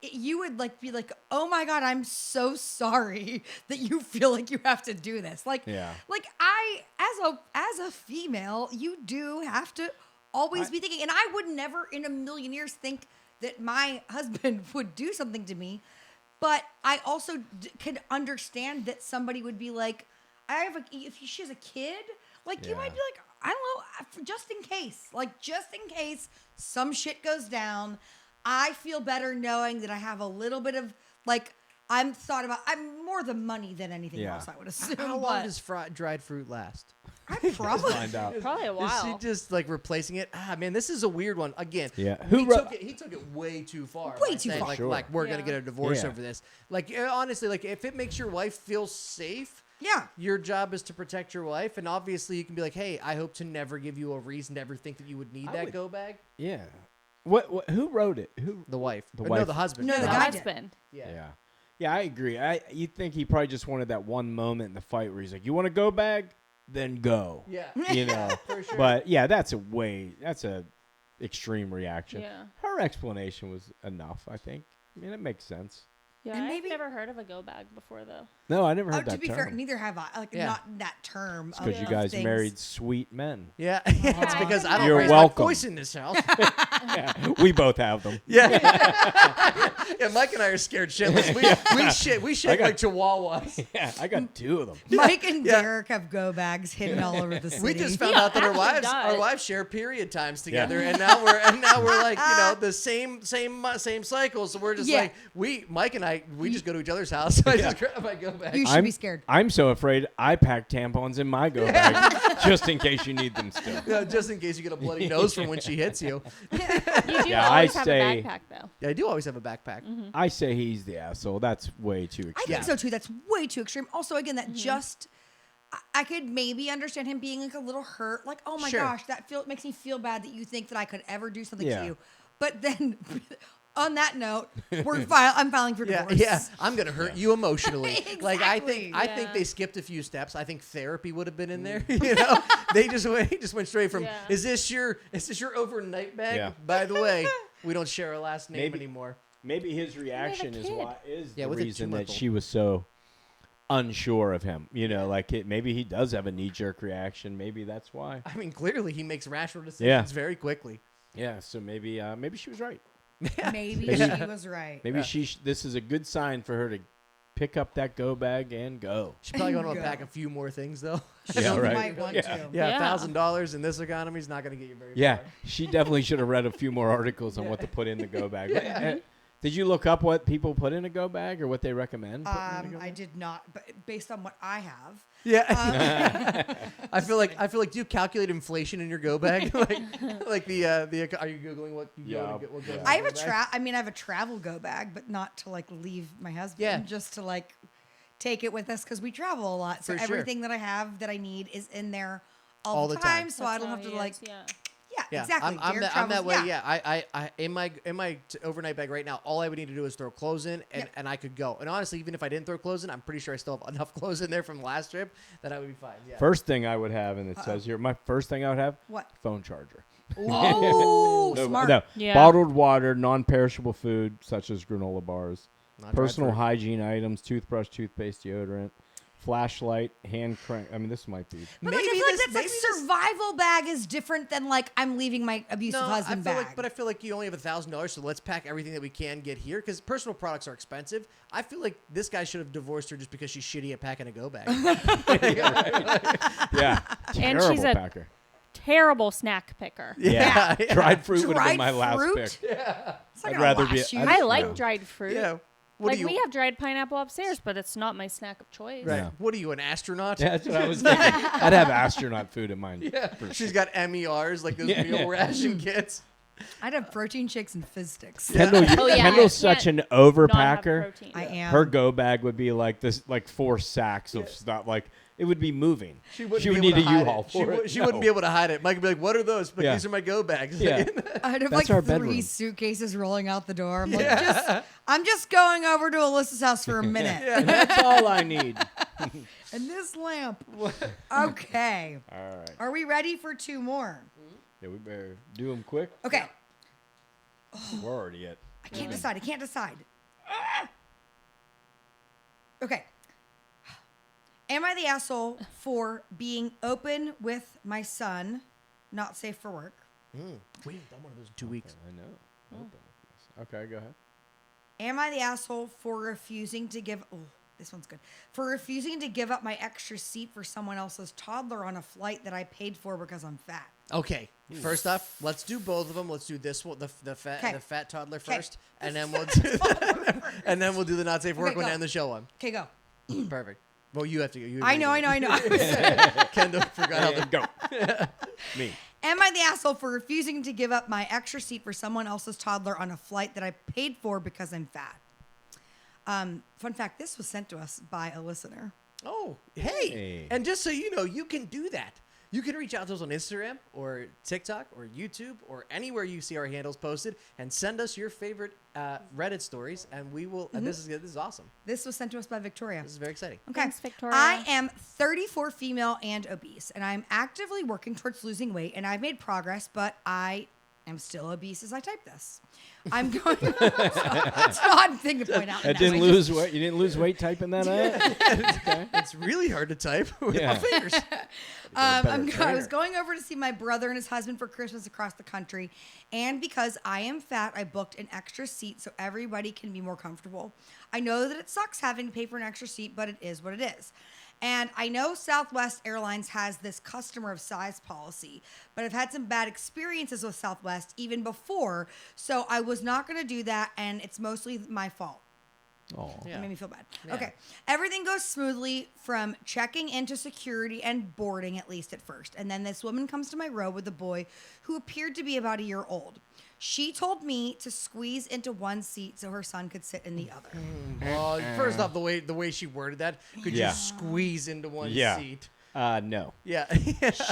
[SPEAKER 2] you would like be like, oh my god, I'm so sorry that you feel like you have to do this. Like,
[SPEAKER 4] Yeah.
[SPEAKER 2] like I as a female, you do have to always be thinking, and I would never in a million years think that my husband would do something to me. But I also could understand that somebody would be like, if she has a kid, like you might be like, I don't know, just in case some shit goes down, I feel better knowing that I have a little bit of like, I'm more the money than anything else, I would assume.
[SPEAKER 1] How long does dried fruit last?
[SPEAKER 2] I probably
[SPEAKER 4] Find out.
[SPEAKER 3] Probably a
[SPEAKER 1] Is
[SPEAKER 3] while.
[SPEAKER 1] she just like replacing it? Ah, man, this is a weird one. Again,
[SPEAKER 4] Yeah.
[SPEAKER 1] He took it way too far.
[SPEAKER 2] Way
[SPEAKER 1] by
[SPEAKER 2] too
[SPEAKER 1] saying,
[SPEAKER 2] far.
[SPEAKER 1] Like,
[SPEAKER 4] Sure.
[SPEAKER 1] like we're gonna get a divorce
[SPEAKER 4] Yeah.
[SPEAKER 1] over this. Like honestly, like if it makes your wife feel safe,
[SPEAKER 2] Yeah.
[SPEAKER 1] your job is to protect your wife, and obviously you can be like, hey, I hope to never give you a reason to ever think that you would need that
[SPEAKER 4] would-
[SPEAKER 1] go bag.
[SPEAKER 4] Yeah. What? Who wrote it? Who?
[SPEAKER 1] The wife.
[SPEAKER 4] The
[SPEAKER 1] No,
[SPEAKER 4] wife.
[SPEAKER 1] the husband.
[SPEAKER 2] No, the
[SPEAKER 3] The
[SPEAKER 2] guy did.
[SPEAKER 3] husband.
[SPEAKER 1] Yeah.
[SPEAKER 4] Yeah, I agree. You think he probably just wanted that one moment in the fight where he's like, "You want to go bag? Then go."
[SPEAKER 1] Yeah.
[SPEAKER 4] You know.
[SPEAKER 1] For sure.
[SPEAKER 4] But yeah, that's a extreme reaction.
[SPEAKER 3] Yeah.
[SPEAKER 4] Her explanation was enough, I think. I mean, it makes sense.
[SPEAKER 3] Yeah,
[SPEAKER 2] And
[SPEAKER 3] I've
[SPEAKER 2] maybe-
[SPEAKER 3] never heard of a go bag before though.
[SPEAKER 4] No, I never heard
[SPEAKER 2] To
[SPEAKER 4] that
[SPEAKER 2] be
[SPEAKER 4] term.
[SPEAKER 2] fair, neither have I. Like,
[SPEAKER 1] Yeah.
[SPEAKER 2] not that term.
[SPEAKER 4] Because you
[SPEAKER 2] of
[SPEAKER 4] guys
[SPEAKER 2] things.
[SPEAKER 4] married sweet men.
[SPEAKER 1] Yeah. It's because I don't
[SPEAKER 4] You're
[SPEAKER 1] raise
[SPEAKER 4] welcome.
[SPEAKER 1] my voice in this house.
[SPEAKER 4] Yeah, we both have them.
[SPEAKER 1] Yeah. Yeah, Mike and I are scared shitless. We shake
[SPEAKER 4] got-
[SPEAKER 1] like chihuahuas.
[SPEAKER 4] Yeah, I got two of them.
[SPEAKER 2] Mike and
[SPEAKER 1] Yeah.
[SPEAKER 2] Derrick have go bags hidden all over the city.
[SPEAKER 1] We just found
[SPEAKER 3] Yeah,
[SPEAKER 1] out that our
[SPEAKER 3] actually
[SPEAKER 1] wives
[SPEAKER 3] does.
[SPEAKER 1] share period times together, and now we're like the same cycle. So we're just
[SPEAKER 2] Yeah.
[SPEAKER 1] like Mike and I just go to each other's house. So I just grab my go bag.
[SPEAKER 2] You should be scared.
[SPEAKER 4] I'm so afraid I pack tampons in my go bag just in case you need them still.
[SPEAKER 1] Yeah, just in case you get a bloody nose from when she hits you.
[SPEAKER 3] You do
[SPEAKER 4] Yeah,
[SPEAKER 3] always
[SPEAKER 4] I
[SPEAKER 3] have
[SPEAKER 4] say-
[SPEAKER 3] a backpack though.
[SPEAKER 1] Yeah, I do always have a backpack.
[SPEAKER 4] I say he's the asshole. That's way too
[SPEAKER 2] I
[SPEAKER 4] extreme.
[SPEAKER 2] think so too. That's way too extreme. Also, again, that I could maybe understand him being like a little hurt. Like, oh my
[SPEAKER 1] Sure.
[SPEAKER 2] gosh, makes me feel bad that you think that I could ever do something
[SPEAKER 4] Yeah.
[SPEAKER 2] to you. But then, on that note, I'm filing for
[SPEAKER 1] Yeah,
[SPEAKER 2] divorce.
[SPEAKER 1] yeah. I'm gonna hurt you emotionally. Like I think
[SPEAKER 2] Exactly.
[SPEAKER 3] Yeah.
[SPEAKER 1] they skipped a few steps. I think therapy would have been in there. You know, he just went straight from
[SPEAKER 3] Yeah.
[SPEAKER 1] is this your overnight bag?
[SPEAKER 4] Yeah.
[SPEAKER 1] By the way, we don't share a last name
[SPEAKER 4] Maybe-
[SPEAKER 1] anymore.
[SPEAKER 4] Maybe his reaction is
[SPEAKER 3] kid.
[SPEAKER 4] the
[SPEAKER 1] with a
[SPEAKER 4] reason that
[SPEAKER 1] 2-month-old.
[SPEAKER 4] she was so unsure of him. You know, like maybe he does have a knee-jerk reaction. Maybe that's why.
[SPEAKER 1] I mean, clearly he makes rational decisions
[SPEAKER 4] Yeah.
[SPEAKER 1] very quickly.
[SPEAKER 4] Yeah. So maybe she was right.
[SPEAKER 2] Maybe she was right.
[SPEAKER 4] Maybe this is a good sign for her to pick up that go bag and go.
[SPEAKER 1] She's probably going to
[SPEAKER 2] Go.
[SPEAKER 1] unpack a few more things though.
[SPEAKER 2] She
[SPEAKER 4] Yeah, right.
[SPEAKER 2] might want to.
[SPEAKER 1] Yeah,
[SPEAKER 3] Yeah.
[SPEAKER 1] $1,000 in this economy is not going to get you very
[SPEAKER 4] Yeah,
[SPEAKER 1] far.
[SPEAKER 4] she definitely should have read a few more articles on what to put in the go bag. Did you look up what people put in a go bag or what they recommend? putting in a go
[SPEAKER 2] I
[SPEAKER 4] bag?
[SPEAKER 2] did not, but based on what I have,
[SPEAKER 1] Yeah. I feel like do you calculate inflation in your go bag? like the are you googling what you
[SPEAKER 4] Yeah,
[SPEAKER 1] go to get what goes in
[SPEAKER 2] I
[SPEAKER 1] the
[SPEAKER 2] have
[SPEAKER 1] go bag?
[SPEAKER 2] I have a travel go bag, but not to like leave my husband.
[SPEAKER 1] Yeah.
[SPEAKER 2] Just to like take it with us because we travel a lot. So
[SPEAKER 1] For sure.
[SPEAKER 2] everything that I have that I need is in there all the time,
[SPEAKER 1] time.
[SPEAKER 2] so I don't have to like. Yeah, exactly.
[SPEAKER 1] I'm
[SPEAKER 2] Derrick
[SPEAKER 1] that
[SPEAKER 2] travels-
[SPEAKER 1] way. Yeah, I in my overnight bag right now. All I would need to do is throw clothes in, and I could go. And honestly, even if I didn't throw clothes in, I'm pretty sure I still have enough clothes in there from the last trip that I would be fine. Yeah.
[SPEAKER 4] First thing I would have, and it says here, my first thing I would have,
[SPEAKER 2] What?
[SPEAKER 4] phone charger.
[SPEAKER 2] Oh,
[SPEAKER 4] No,
[SPEAKER 2] smart.
[SPEAKER 4] no.
[SPEAKER 3] Yeah.
[SPEAKER 4] Bottled water, non-perishable food such as granola bars,
[SPEAKER 1] Not
[SPEAKER 4] personal
[SPEAKER 1] dried fruit.
[SPEAKER 4] hygiene items, toothbrush, toothpaste, deodorant, flashlight, hand crank. I mean, this might be.
[SPEAKER 2] But like, I feel like that's like survival bag is different than like I'm leaving my abusive husband
[SPEAKER 1] I feel
[SPEAKER 2] bag.
[SPEAKER 1] like, but I feel like you only have $1,000, so let's pack everything that we can get here because personal products are expensive. I feel like this guy should have divorced her just because she's shitty at packing a go bag.
[SPEAKER 4] Yeah.
[SPEAKER 3] And she's
[SPEAKER 4] Terrible
[SPEAKER 3] a
[SPEAKER 4] packer.
[SPEAKER 3] terrible snack picker.
[SPEAKER 4] Yeah. Dried fruit would have been
[SPEAKER 2] Dried
[SPEAKER 4] my last
[SPEAKER 2] fruit?
[SPEAKER 4] pick.
[SPEAKER 2] It's not
[SPEAKER 4] I'd
[SPEAKER 2] gonna
[SPEAKER 4] rather be-
[SPEAKER 2] last you.
[SPEAKER 4] I'd-
[SPEAKER 3] I like
[SPEAKER 4] No.
[SPEAKER 3] dried fruit.
[SPEAKER 1] Yeah. What
[SPEAKER 3] Like
[SPEAKER 1] do you?
[SPEAKER 3] we have dried pineapple upstairs, but it's not my snack of choice.
[SPEAKER 1] Right.
[SPEAKER 4] Yeah.
[SPEAKER 1] What are you, an astronaut?
[SPEAKER 4] Yeah, that's what I was thinking. I'd have astronaut food in mine.
[SPEAKER 1] Yeah.
[SPEAKER 4] for
[SPEAKER 1] She's
[SPEAKER 4] sure.
[SPEAKER 1] got MERs like those
[SPEAKER 4] Yeah,
[SPEAKER 1] meal
[SPEAKER 4] yeah.
[SPEAKER 1] ration kits.
[SPEAKER 2] I'd have protein shakes and fizz sticks.
[SPEAKER 4] Kendall,
[SPEAKER 3] Oh, yeah.
[SPEAKER 4] Kendall's
[SPEAKER 3] I
[SPEAKER 4] such an
[SPEAKER 3] Not have
[SPEAKER 4] overpacker.
[SPEAKER 3] protein.
[SPEAKER 2] I am.
[SPEAKER 4] Her go bag would be like this, like 4 sacks of stuff. Like it would be moving.
[SPEAKER 1] She
[SPEAKER 4] would
[SPEAKER 1] be
[SPEAKER 4] need
[SPEAKER 1] able
[SPEAKER 4] a
[SPEAKER 1] to hide
[SPEAKER 4] U-Haul
[SPEAKER 1] it.
[SPEAKER 4] for it.
[SPEAKER 1] She wouldn't be able to hide it. Mike would be like, "What are those?" But
[SPEAKER 4] Yeah.
[SPEAKER 1] these are my go bags.
[SPEAKER 4] Yeah.
[SPEAKER 2] I'd have
[SPEAKER 4] That's
[SPEAKER 2] like
[SPEAKER 4] our
[SPEAKER 2] 3
[SPEAKER 4] bedroom.
[SPEAKER 2] suitcases rolling out the door. I'm like, I'm just going over to Alyssa's house for a minute.
[SPEAKER 4] That's all I need.
[SPEAKER 2] And this lamp. Okay.
[SPEAKER 4] All right.
[SPEAKER 2] Are we ready for 2 more?
[SPEAKER 4] Yeah, we better do them quick.
[SPEAKER 2] Okay.
[SPEAKER 4] We're already at.
[SPEAKER 2] I can't decide. Okay. Am I the asshole for being open with my son, not safe for work?
[SPEAKER 1] We haven't done one of those in 2 weeks.
[SPEAKER 4] I know. Okay, go ahead.
[SPEAKER 2] Am I the asshole for refusing to give... Oh, this one's good. For refusing to give up my extra seat for someone else's toddler on a flight that I paid for because I'm fat?
[SPEAKER 1] Okay. First off, let's do both of them. Let's do this one, the fat toddler first, and then we'll do the not safe for work
[SPEAKER 2] Okay,
[SPEAKER 1] one
[SPEAKER 2] go.
[SPEAKER 1] and the show one.
[SPEAKER 2] Okay, go.
[SPEAKER 1] Perfect. Well, you have to go. You
[SPEAKER 2] I know.
[SPEAKER 1] Kendall forgot how to
[SPEAKER 4] Go. Me.
[SPEAKER 2] Am I the asshole for refusing to give up my extra seat for someone else's toddler on a flight that I paid for because I'm fat? Fun fact, this was sent to us by a listener.
[SPEAKER 1] Oh, hey.
[SPEAKER 4] Hey.
[SPEAKER 1] And just so you know, you can do that. You can reach out to us on Instagram or TikTok or YouTube or anywhere you see our handles posted and send us your favorite Reddit stories, and we will. And this is awesome.
[SPEAKER 2] This was sent to us by Victoria.
[SPEAKER 1] This is very exciting.
[SPEAKER 2] Okay.
[SPEAKER 3] Thanks, Victoria.
[SPEAKER 2] I am 34 female and obese, and I'm actively working towards losing weight, and I've made progress, but I am still obese as I type this. I'm going. It's an odd thing to point out.
[SPEAKER 4] I didn't lose weight. You didn't lose weight typing that out? Okay.
[SPEAKER 1] It's really hard to type with
[SPEAKER 4] Yeah.
[SPEAKER 1] my fingers.
[SPEAKER 2] I was going over to see my brother and his husband for Christmas across the country, and because I am fat, I booked an extra seat so everybody can be more comfortable. I know that it sucks having to pay for an extra seat, but it is what it is. And I know Southwest Airlines has this customer of size policy, but I've had some bad experiences with Southwest even before, so I was not going to do that, and it's mostly my fault.
[SPEAKER 4] Oh.
[SPEAKER 1] Yeah.
[SPEAKER 2] It made me feel bad.
[SPEAKER 1] Yeah.
[SPEAKER 2] Okay. Everything goes smoothly from checking into security and boarding, at least at first. And then this woman comes to my row with a boy who appeared to be about a year old. She told me to squeeze into one seat so her son could sit in the other.
[SPEAKER 1] Well, first off, the way she worded that, could
[SPEAKER 4] Yeah.
[SPEAKER 1] you squeeze into one
[SPEAKER 4] Yeah.
[SPEAKER 1] seat?
[SPEAKER 4] No.
[SPEAKER 1] Yeah.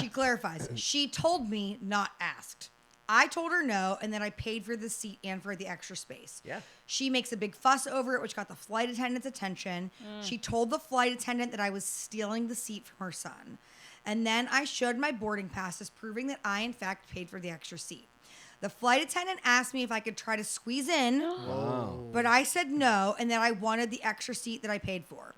[SPEAKER 2] She clarifies. She told me, not asked. I told her no, and then I paid for the seat and for the extra space.
[SPEAKER 1] Yeah.
[SPEAKER 2] She makes a big fuss over it, which got the flight attendant's attention. She told the flight attendant that I was stealing the seat from her son. And then I showed my boarding passes, proving that I, in fact, paid for the extra seat. The flight attendant asked me if I could try to squeeze in, but I said no, and that I wanted the extra seat that I paid for.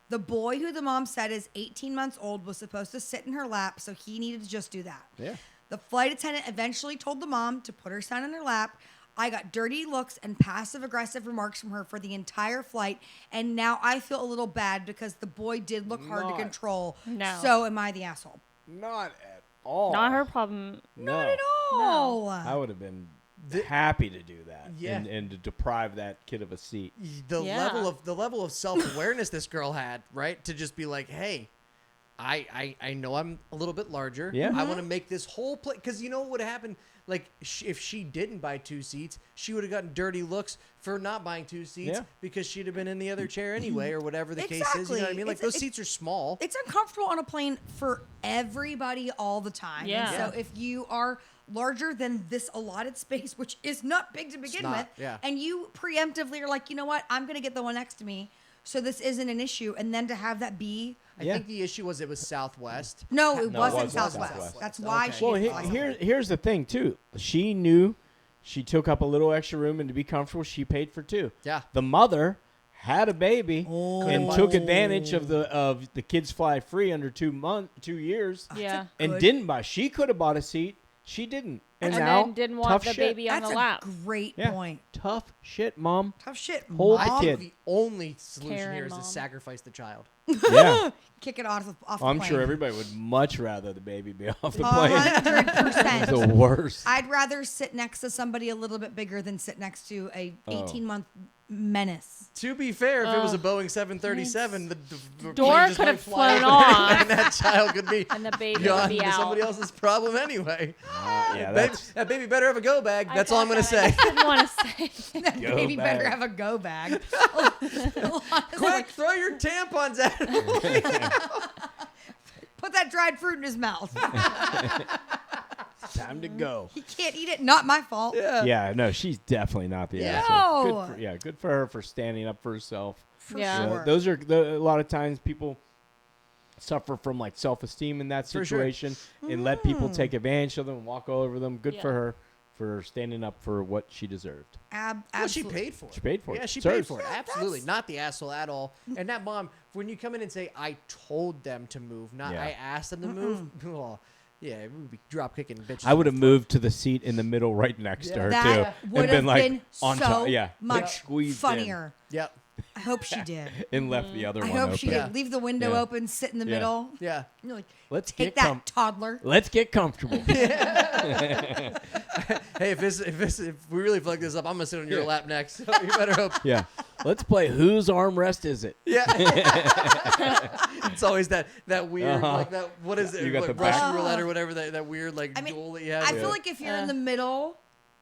[SPEAKER 2] The boy, who the mom said is 18 months old, was supposed to sit in her lap, so he needed to just do that.
[SPEAKER 4] Yeah.
[SPEAKER 2] The flight attendant eventually told the mom to put her son in her lap. I got dirty looks and passive-aggressive remarks from her for the entire flight, and now I feel a little bad because the boy did look hard to
[SPEAKER 4] Not-
[SPEAKER 2] control.
[SPEAKER 3] No.
[SPEAKER 2] So am I the asshole?
[SPEAKER 4] Not at all.
[SPEAKER 3] Not her problem.
[SPEAKER 4] No.
[SPEAKER 2] Not at all.
[SPEAKER 4] I would have been happy to do that.
[SPEAKER 1] Yeah.
[SPEAKER 4] And to deprive that kid of a seat.
[SPEAKER 1] the
[SPEAKER 3] Yeah.
[SPEAKER 1] level of self-awareness this girl had, right? To just be like, hey, I know I'm a little bit larger.
[SPEAKER 4] Yeah.
[SPEAKER 1] I want to make this whole play, because you know what would happen? like if she didn't buy 2 seats, she would have gotten dirty looks for not buying 2 seats because she'd have been in the other chair anyway, or whatever the case is. You know what I mean? Like those seats are small.
[SPEAKER 2] It's uncomfortable on a plane for everybody all the time.
[SPEAKER 3] Yeah.
[SPEAKER 2] And so if you are larger than this allotted space, which is not big to begin with, and you preemptively are like, you know what, I'm going to get the one next to me, so this isn't an issue, and then to have that be...
[SPEAKER 1] I think the issue was it was Southwest.
[SPEAKER 2] No, it wasn't Southwest. That's why she didn't fly.
[SPEAKER 4] Here's the thing, too. She knew she took up a little extra room, and to be comfortable, she paid for 2.
[SPEAKER 1] Yeah.
[SPEAKER 4] The mother had a baby and took advantage of the kids fly free under 2 years.
[SPEAKER 3] Yeah.
[SPEAKER 4] And didn't buy. She could have bought a seat. She didn't. And now,
[SPEAKER 3] then didn't want the baby on the lap.
[SPEAKER 2] That's a great point.
[SPEAKER 4] Tough shit, Mom.
[SPEAKER 2] Tough shit,
[SPEAKER 4] Hold
[SPEAKER 2] Mom.
[SPEAKER 1] I
[SPEAKER 4] the
[SPEAKER 1] think
[SPEAKER 4] kid.
[SPEAKER 1] the only solution
[SPEAKER 3] Karen,
[SPEAKER 1] here is
[SPEAKER 3] Mom.
[SPEAKER 1] to sacrifice the child.
[SPEAKER 4] Yeah.
[SPEAKER 2] Kick it off the
[SPEAKER 4] I'm
[SPEAKER 2] plane.
[SPEAKER 4] sure everybody would much rather the baby be off the plane.
[SPEAKER 2] 100%.
[SPEAKER 4] The worst.
[SPEAKER 2] I'd rather sit next to somebody a little bit bigger than sit next to a 18-month menace.
[SPEAKER 1] To be fair, if it was a Boeing 737, the
[SPEAKER 3] door
[SPEAKER 1] plane just
[SPEAKER 3] could
[SPEAKER 1] might
[SPEAKER 3] have
[SPEAKER 1] fly
[SPEAKER 3] flown
[SPEAKER 1] over
[SPEAKER 3] off.
[SPEAKER 1] and that child could be
[SPEAKER 3] And the baby would
[SPEAKER 1] gone
[SPEAKER 3] be
[SPEAKER 1] to
[SPEAKER 3] out.
[SPEAKER 1] somebody else's problem anyway. That baby better have a go bag. That's all I'm going to say.
[SPEAKER 3] I didn't want to say.
[SPEAKER 2] That
[SPEAKER 4] Go
[SPEAKER 2] baby
[SPEAKER 4] bag.
[SPEAKER 2] better have a go bag.
[SPEAKER 1] Quick, throw your tampons at him.
[SPEAKER 2] Put that dried fruit in his mouth.
[SPEAKER 4] Time to go.
[SPEAKER 2] He can't eat it. Not my fault.
[SPEAKER 4] Yeah, no, she's definitely not the
[SPEAKER 1] Yeah.
[SPEAKER 4] asshole.
[SPEAKER 2] No.
[SPEAKER 4] Good for her for standing up for herself.
[SPEAKER 2] For
[SPEAKER 3] Yeah.
[SPEAKER 2] sure.
[SPEAKER 4] Those are a lot of times people suffer from like self-esteem in that
[SPEAKER 1] For sure.
[SPEAKER 4] situation and let people take advantage of them and walk all over them. Good for
[SPEAKER 3] Yeah.
[SPEAKER 4] her for standing up for what she deserved.
[SPEAKER 1] Well, she
[SPEAKER 2] Absolutely.
[SPEAKER 1] paid for it.
[SPEAKER 4] She paid for it.
[SPEAKER 1] Yeah, she
[SPEAKER 4] Serves.
[SPEAKER 1] paid for it.
[SPEAKER 2] Yeah,
[SPEAKER 1] Absolutely.
[SPEAKER 2] that's-
[SPEAKER 1] Not the asshole at all. And that mom, when you come in and say, I told them to move, not
[SPEAKER 4] Yeah.
[SPEAKER 1] I asked them to move, oh, yeah, we would be drop kicking bitches.
[SPEAKER 4] I would have moved to the seat in the middle right next to her
[SPEAKER 2] That
[SPEAKER 4] too.
[SPEAKER 2] would
[SPEAKER 4] and
[SPEAKER 2] have
[SPEAKER 4] been like
[SPEAKER 2] been
[SPEAKER 4] on
[SPEAKER 2] so
[SPEAKER 4] top. Yeah.
[SPEAKER 2] much
[SPEAKER 4] like squeezed
[SPEAKER 2] funnier.
[SPEAKER 1] Yep.
[SPEAKER 2] I hope she did.
[SPEAKER 4] in and left the other
[SPEAKER 2] I
[SPEAKER 4] one
[SPEAKER 2] hope
[SPEAKER 4] open.
[SPEAKER 2] she did. Leave the window
[SPEAKER 4] Yeah.
[SPEAKER 2] open, sit in the
[SPEAKER 4] Yeah.
[SPEAKER 2] middle.
[SPEAKER 1] Yeah.
[SPEAKER 2] You're like,
[SPEAKER 4] Let's
[SPEAKER 2] take
[SPEAKER 4] get
[SPEAKER 2] that, toddler.
[SPEAKER 4] Let's get comfortable.
[SPEAKER 1] Hey, if we really fuck this up, I'm gonna sit on your
[SPEAKER 4] Yeah.
[SPEAKER 1] lap next. So you better hope.
[SPEAKER 4] Yeah. Let's play whose armrest is it?
[SPEAKER 1] Yeah. It's always that weird like that. What is it?
[SPEAKER 4] You got
[SPEAKER 1] Like
[SPEAKER 4] the
[SPEAKER 1] Russian
[SPEAKER 2] back-
[SPEAKER 1] roulette or whatever that weird like
[SPEAKER 2] I mean,
[SPEAKER 1] duel that you have.
[SPEAKER 2] I feel like if you're in the middle,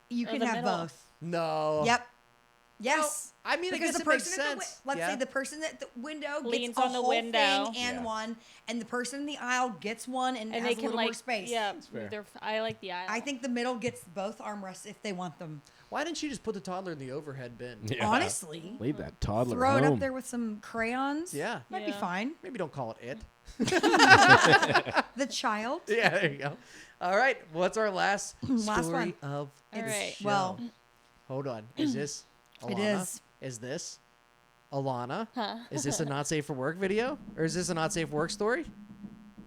[SPEAKER 2] you
[SPEAKER 3] Or
[SPEAKER 2] can
[SPEAKER 3] the
[SPEAKER 2] have
[SPEAKER 3] middle.
[SPEAKER 2] both.
[SPEAKER 1] no.
[SPEAKER 2] Yep. Yes.
[SPEAKER 1] I mean, I
[SPEAKER 2] Because
[SPEAKER 1] guess
[SPEAKER 2] the
[SPEAKER 1] it makes
[SPEAKER 2] person at the
[SPEAKER 1] sense.
[SPEAKER 2] let's
[SPEAKER 1] Yeah.
[SPEAKER 2] say the person at the window
[SPEAKER 3] Leans
[SPEAKER 2] gets a
[SPEAKER 3] on the
[SPEAKER 2] whole
[SPEAKER 3] window.
[SPEAKER 2] thing and
[SPEAKER 4] Yeah.
[SPEAKER 2] one, and the person in the aisle gets one and,
[SPEAKER 3] And
[SPEAKER 2] has
[SPEAKER 3] they
[SPEAKER 2] a
[SPEAKER 3] can
[SPEAKER 2] little more
[SPEAKER 3] like,
[SPEAKER 2] space.
[SPEAKER 3] yeah,
[SPEAKER 4] fair.
[SPEAKER 3] I like the aisle.
[SPEAKER 2] I think the middle gets both armrests if they want them.
[SPEAKER 1] Why didn't she just put the toddler in the overhead bin?
[SPEAKER 4] Yeah.
[SPEAKER 2] Honestly,
[SPEAKER 4] Leave that toddler
[SPEAKER 2] throw it
[SPEAKER 4] home.
[SPEAKER 2] up there with some crayons.
[SPEAKER 1] Yeah.
[SPEAKER 2] Might be
[SPEAKER 3] Yeah.
[SPEAKER 2] fine.
[SPEAKER 1] Maybe don't call it it.
[SPEAKER 2] The child.
[SPEAKER 1] Yeah, there you go. All right. What's our last
[SPEAKER 2] Last
[SPEAKER 1] story
[SPEAKER 2] one.
[SPEAKER 1] of the
[SPEAKER 3] All right.
[SPEAKER 1] show?
[SPEAKER 2] Well,
[SPEAKER 1] hold on. Is this Alana?
[SPEAKER 2] It is.
[SPEAKER 1] Is this Alana?
[SPEAKER 3] Huh.
[SPEAKER 1] Is this a not safe for work video? Or is this a not safe for work story?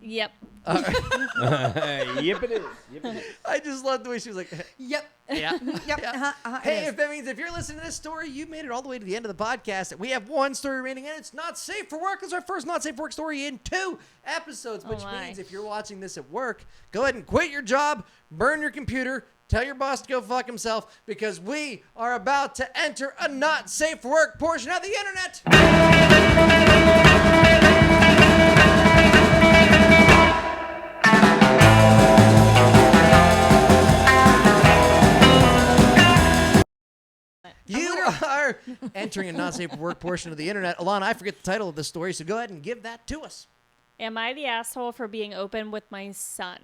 [SPEAKER 3] Yep.
[SPEAKER 4] Yep, it is. Yep, it is.
[SPEAKER 1] I just love the way she was like,
[SPEAKER 2] Yep.
[SPEAKER 1] yeah.
[SPEAKER 2] Yep.
[SPEAKER 1] Yeah.
[SPEAKER 2] It
[SPEAKER 1] Hey,
[SPEAKER 2] is.
[SPEAKER 1] if that means if you're listening to this story, you made it all the way to the end of the podcast. We have one story remaining, and it's not safe for work. It's our first not safe for work story in 2 episodes, which
[SPEAKER 3] my.
[SPEAKER 1] means if you're watching this at work, go ahead and quit your job, burn your computer, tell your boss to go fuck himself, because we are about to enter a not safe for work portion of the internet. You are entering a not safe for work portion of the internet. Alana, I forget the title of the story, so go ahead and give that to us.
[SPEAKER 3] Am I the asshole for being open with my son?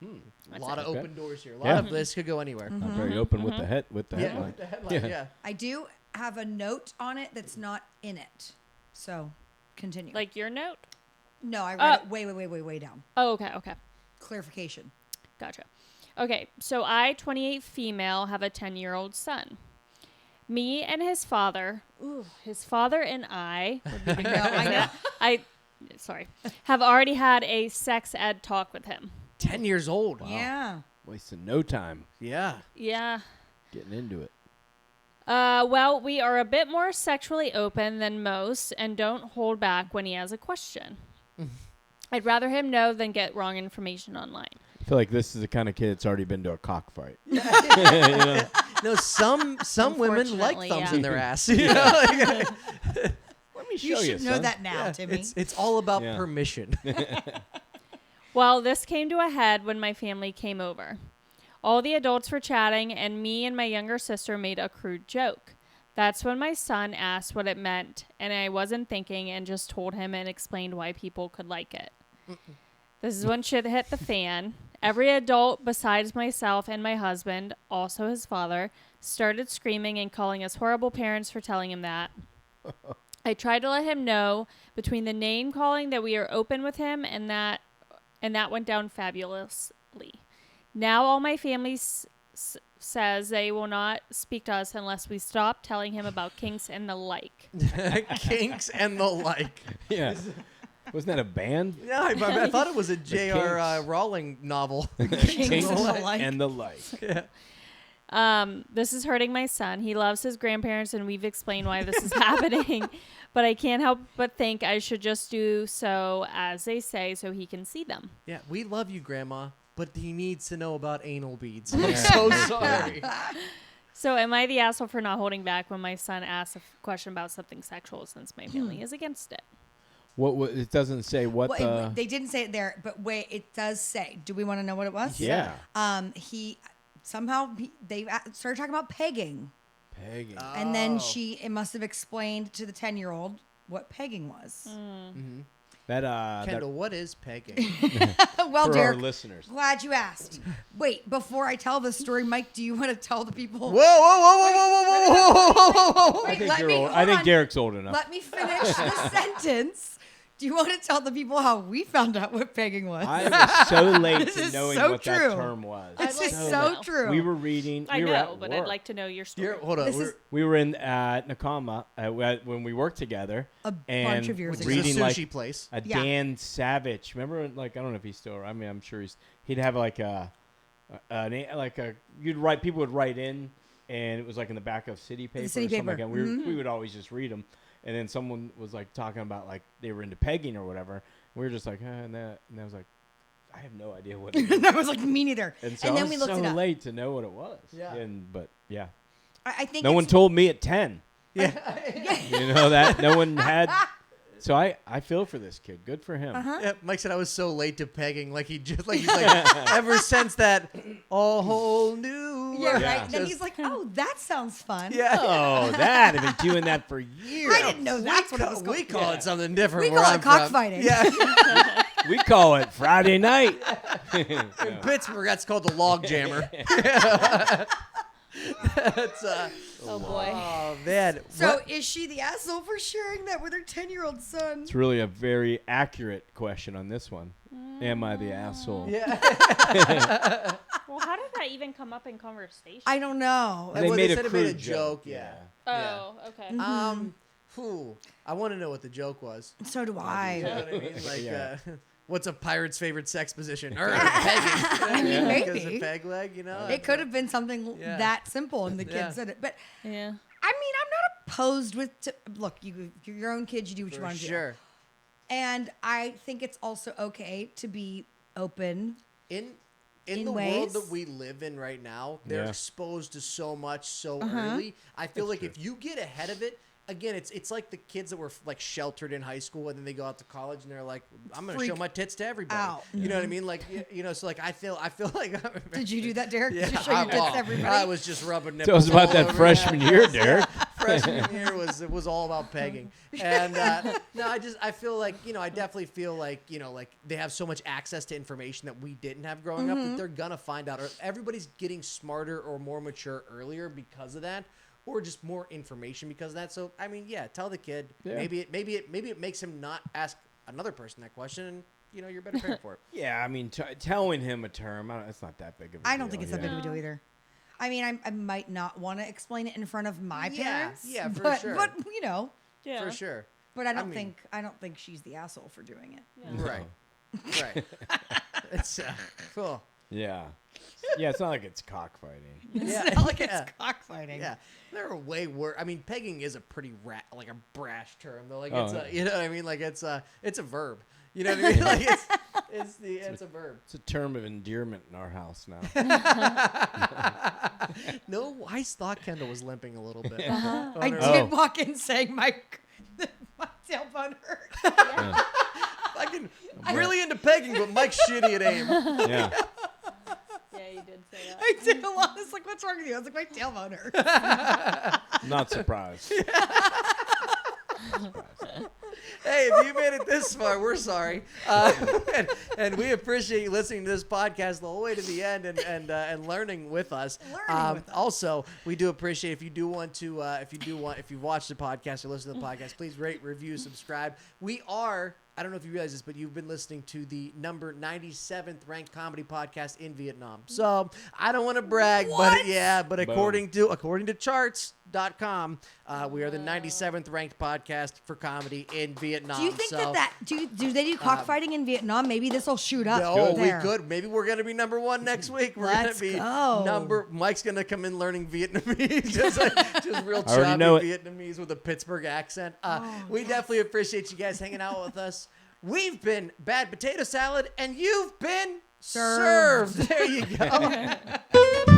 [SPEAKER 1] A lot of
[SPEAKER 4] Okay.
[SPEAKER 1] open doors here. A lot
[SPEAKER 4] Yeah.
[SPEAKER 1] of this could go anywhere.
[SPEAKER 4] I'm very open with the head with the
[SPEAKER 1] Yeah,
[SPEAKER 4] headline.
[SPEAKER 1] with the headline, yeah.
[SPEAKER 2] I do have a note on it that's not in it. So, continue.
[SPEAKER 3] Like your note?
[SPEAKER 2] no, I read it way down.
[SPEAKER 3] Oh, okay.
[SPEAKER 2] Clarification.
[SPEAKER 3] Gotcha. Okay, so I, 28 female, have a 10-year-old son. Me and his father and I, would be the girl, sorry, have already had a sex ed talk with him.
[SPEAKER 1] 10 years old.
[SPEAKER 2] Yeah.
[SPEAKER 4] Wasting no time
[SPEAKER 1] Yeah.
[SPEAKER 3] Yeah.
[SPEAKER 4] getting into it.
[SPEAKER 3] Well, we are a bit more sexually open than most and don't hold back when he has a question. I'd rather him know than get wrong information online.
[SPEAKER 4] I feel like this is the kind of kid that's already been to a cockfight.
[SPEAKER 1] No, some women like
[SPEAKER 3] Unfortunately,
[SPEAKER 1] thumbs
[SPEAKER 3] yeah.
[SPEAKER 1] in their ass. You know? Like,
[SPEAKER 4] Let me show
[SPEAKER 2] You
[SPEAKER 4] you,
[SPEAKER 2] should know
[SPEAKER 4] son.
[SPEAKER 2] that now, Timmy.
[SPEAKER 1] it's all about
[SPEAKER 4] Yeah.
[SPEAKER 1] permission.
[SPEAKER 3] Well, this came to a head when my family came over. All the adults were chatting, and me and my younger sister made a crude joke. That's when my son asked what it meant, and I wasn't thinking and just told him and explained why people could like it. This is when shit hit the fan. Every adult besides myself and my husband, also his father, started screaming and calling us horrible parents for telling him that. I tried to let him know between the name calling that we are open with him, and that went down fabulously. Now all my family says they will not speak to us unless we stop telling him about kinks and the like.
[SPEAKER 1] Kinks and the like.
[SPEAKER 4] Yeah. Wasn't that a band?
[SPEAKER 1] Yeah, I thought it was a J.R.
[SPEAKER 4] Kinks.
[SPEAKER 1] Rowling novel.
[SPEAKER 4] Kinks
[SPEAKER 2] and the like.
[SPEAKER 4] and the like.
[SPEAKER 1] Yeah.
[SPEAKER 3] This is hurting my son. He loves his grandparents, and we've explained why this is happening. But I can't help but think I should just do so as they say so he can see them.
[SPEAKER 1] Yeah, we love you, Grandma, but he needs to know about anal beads. I'm so sorry.
[SPEAKER 3] So am I the asshole for not holding back when my son asks a question about something sexual since my family is against it?
[SPEAKER 4] What it doesn't say what
[SPEAKER 2] Well, they didn't say it there, but wait, it does say. Do we want to know what it was?
[SPEAKER 4] Yeah.
[SPEAKER 2] He they started talking about pegging,
[SPEAKER 4] Pegging.
[SPEAKER 2] and then it must have explained to the 10-year-old what pegging was.
[SPEAKER 1] Kendyll, what is pegging?
[SPEAKER 2] Well,
[SPEAKER 4] for
[SPEAKER 2] Derrick,
[SPEAKER 4] our listeners.
[SPEAKER 2] glad you asked. Wait, before I tell this story, Mike, do you want to tell the people?
[SPEAKER 1] Whoa, whoa, whoa, whoa, whoa, whoa, whoa, whoa, whoa, whoa, whoa.
[SPEAKER 2] Wait,
[SPEAKER 4] I think
[SPEAKER 2] let
[SPEAKER 4] you're
[SPEAKER 2] me-
[SPEAKER 4] old.
[SPEAKER 2] hold
[SPEAKER 4] I think
[SPEAKER 2] on.
[SPEAKER 4] Derrick's old enough.
[SPEAKER 2] Let me finish the sentence. Do you want to tell the people how we found out what pegging was?
[SPEAKER 4] I was so late
[SPEAKER 2] This
[SPEAKER 4] to
[SPEAKER 2] is
[SPEAKER 4] knowing
[SPEAKER 2] so
[SPEAKER 4] what
[SPEAKER 2] true.
[SPEAKER 4] that term was.
[SPEAKER 2] This
[SPEAKER 3] I'd
[SPEAKER 2] is
[SPEAKER 3] like to
[SPEAKER 2] so
[SPEAKER 3] know.
[SPEAKER 2] true.
[SPEAKER 4] We were reading.
[SPEAKER 3] I
[SPEAKER 4] we were
[SPEAKER 3] know,
[SPEAKER 4] at
[SPEAKER 3] but
[SPEAKER 4] work.
[SPEAKER 3] I'd like to know your story.
[SPEAKER 1] Hold on.
[SPEAKER 2] This is
[SPEAKER 4] We were in Nakama when we worked together.
[SPEAKER 2] A
[SPEAKER 4] and
[SPEAKER 2] bunch of years ago.
[SPEAKER 1] It's a
[SPEAKER 4] reading
[SPEAKER 1] sushi
[SPEAKER 4] like
[SPEAKER 1] place.
[SPEAKER 4] a
[SPEAKER 2] Yeah.
[SPEAKER 4] Dan Savage. Remember, like I don't know if he's still. I mean, I'm sure he'd have like people would write in, and it was like in the back of city paper
[SPEAKER 2] city
[SPEAKER 4] or something
[SPEAKER 2] paper.
[SPEAKER 4] like that. We would always just read them, and then someone was like talking about like they were into pegging or whatever. We were just like, and I was like, I have no idea what it is.
[SPEAKER 2] I was like, me neither.
[SPEAKER 4] And so
[SPEAKER 2] And
[SPEAKER 4] I
[SPEAKER 2] then
[SPEAKER 4] was
[SPEAKER 2] we looked
[SPEAKER 4] so
[SPEAKER 2] it up.
[SPEAKER 4] late to know what it was.
[SPEAKER 1] Yeah.
[SPEAKER 4] But yeah,
[SPEAKER 2] I think
[SPEAKER 4] no one told me at 10.
[SPEAKER 1] Yeah.
[SPEAKER 4] You know that no one had. So I feel for this kid. Good for him.
[SPEAKER 1] Yeah, Mike said I was so late to pegging. Like he's like ever since that a whole new
[SPEAKER 2] Yeah,
[SPEAKER 1] world.
[SPEAKER 4] Yeah.
[SPEAKER 2] right. Then he's like, oh, that sounds fun.
[SPEAKER 1] Yeah.
[SPEAKER 4] Oh, that! I've been doing that for years.
[SPEAKER 2] I didn't know that's what it was called.
[SPEAKER 1] We call it something different.
[SPEAKER 2] We
[SPEAKER 1] where
[SPEAKER 2] call it
[SPEAKER 1] I'm from.
[SPEAKER 2] cockfighting.
[SPEAKER 1] Yeah.
[SPEAKER 4] We call it Friday night.
[SPEAKER 1] In Pittsburgh, that's called the log jammer. That's
[SPEAKER 3] Oh boy.
[SPEAKER 1] oh man.
[SPEAKER 2] So
[SPEAKER 1] What-
[SPEAKER 2] is she the asshole for sharing that with her 10-year-old son?
[SPEAKER 4] It's really a very accurate question on this one. Am I the asshole?
[SPEAKER 1] yeah.
[SPEAKER 3] Well, how did that even come up in conversation?
[SPEAKER 2] I don't know.
[SPEAKER 4] They
[SPEAKER 1] Well,
[SPEAKER 4] made
[SPEAKER 1] said
[SPEAKER 4] a
[SPEAKER 1] it made a
[SPEAKER 4] crude
[SPEAKER 1] joke. Yeah.
[SPEAKER 3] Oh, okay.
[SPEAKER 1] I want to know what the joke was.
[SPEAKER 2] So do
[SPEAKER 1] You know
[SPEAKER 2] I.
[SPEAKER 1] what I mean? Like,
[SPEAKER 4] Yeah.
[SPEAKER 1] what's a pirate's favorite sex position? pegging.
[SPEAKER 2] I mean,
[SPEAKER 1] Because
[SPEAKER 2] maybe.
[SPEAKER 1] a peg leg, you know.
[SPEAKER 2] It could have been something
[SPEAKER 1] Yeah.
[SPEAKER 2] that simple, and the kid
[SPEAKER 1] Yeah.
[SPEAKER 2] said it. But
[SPEAKER 3] Yeah.
[SPEAKER 2] I mean, I'm not opposed with. Look, you're your own kid. You do what you
[SPEAKER 1] For
[SPEAKER 2] want to do.
[SPEAKER 1] sure.
[SPEAKER 2] And I think it's also okay to be open.
[SPEAKER 1] In
[SPEAKER 2] In
[SPEAKER 1] the
[SPEAKER 2] ways?
[SPEAKER 1] world that we live in right now, they're
[SPEAKER 4] Yeah.
[SPEAKER 1] exposed to so much so early. I feel like if you get ahead of it, again, it's like the kids that were like sheltered in high school and then they go out to college and they're like, I'm gonna show
[SPEAKER 2] Freak
[SPEAKER 1] my tits to everybody.
[SPEAKER 2] out.
[SPEAKER 1] You know what I mean? Like you know, so like I feel like
[SPEAKER 2] Did you do that, Derrick?
[SPEAKER 1] Yeah,
[SPEAKER 2] Did you show your tits to everybody?
[SPEAKER 1] I was just rubbing nipples.
[SPEAKER 4] Tell us about
[SPEAKER 1] all
[SPEAKER 4] that
[SPEAKER 1] over.
[SPEAKER 4] freshman year, Derrick.
[SPEAKER 1] Freshman year was all about pegging, and no, I feel like I definitely feel like like they have so much access to information that we didn't have growing up that they're gonna find out. Or everybody's getting smarter or more mature earlier because of that, or just more information because of that. So I mean, yeah, tell the kid.
[SPEAKER 4] Yeah.
[SPEAKER 1] Maybe it makes him not ask another person that question, and you're better prepared for it.
[SPEAKER 4] Yeah, I mean, telling him a term, it's not that big of a deal.
[SPEAKER 2] I don't think it's that big of a deal either. I mean, I might not want to explain it in front of my
[SPEAKER 1] Yeah,
[SPEAKER 2] parents.
[SPEAKER 1] yeah, for
[SPEAKER 2] but,
[SPEAKER 1] sure.
[SPEAKER 2] But
[SPEAKER 3] Yeah.
[SPEAKER 1] For sure.
[SPEAKER 2] But I don't
[SPEAKER 1] mean-
[SPEAKER 2] think she's the asshole for doing it.
[SPEAKER 3] Yeah.
[SPEAKER 1] Right. Right. It's cool.
[SPEAKER 4] Yeah. Yeah, it's not like it's cockfighting.
[SPEAKER 1] Yeah.
[SPEAKER 2] It's not like
[SPEAKER 1] Yeah.
[SPEAKER 2] it's cockfighting.
[SPEAKER 1] Yeah, there are way worse. I mean, pegging is a pretty like a brash term though. Like
[SPEAKER 4] Oh,
[SPEAKER 1] it's
[SPEAKER 4] yeah.
[SPEAKER 1] you know what I mean? Like it's a verb. You know what I mean? Like it's a verb.
[SPEAKER 4] It's a term of endearment in our house now.
[SPEAKER 1] No, I thought Kendyll was limping a little bit.
[SPEAKER 2] I did
[SPEAKER 4] Oh.
[SPEAKER 2] walk in saying my tailbone hurt.
[SPEAKER 1] I'm really into pegging, but Mike's shitty at aim.
[SPEAKER 4] Yeah.
[SPEAKER 3] Yeah, you did say that.
[SPEAKER 2] I what's wrong with you. I was like, my tailbone hurts.
[SPEAKER 4] Not surprised.
[SPEAKER 1] Hey, if you made it this far, we're sorry, and we appreciate you listening to this podcast the whole way to the end and learning with us. Also, we do appreciate if you watch the podcast or listen to the podcast, please rate, review, subscribe. We are. I don't know if you realize this, but you've been listening to the number 97th ranked comedy podcast in Vietnam. So I don't want to brag, but according to charts.com, we are the 97th ranked podcast for comedy in Vietnam.
[SPEAKER 2] Do you think do they do cockfighting in Vietnam? Maybe this will shoot up.
[SPEAKER 1] No,
[SPEAKER 2] there.
[SPEAKER 1] we could. Maybe we're gonna be number one next week. We're
[SPEAKER 2] Let's
[SPEAKER 1] gonna be
[SPEAKER 2] go.
[SPEAKER 1] Mike's gonna come in learning Vietnamese, just real
[SPEAKER 4] I already know
[SPEAKER 1] choppy Vietnamese with a Pittsburgh accent. We definitely appreciate you guys hanging out with us. We've been Bad Potato Salad, and you've been served. There you go.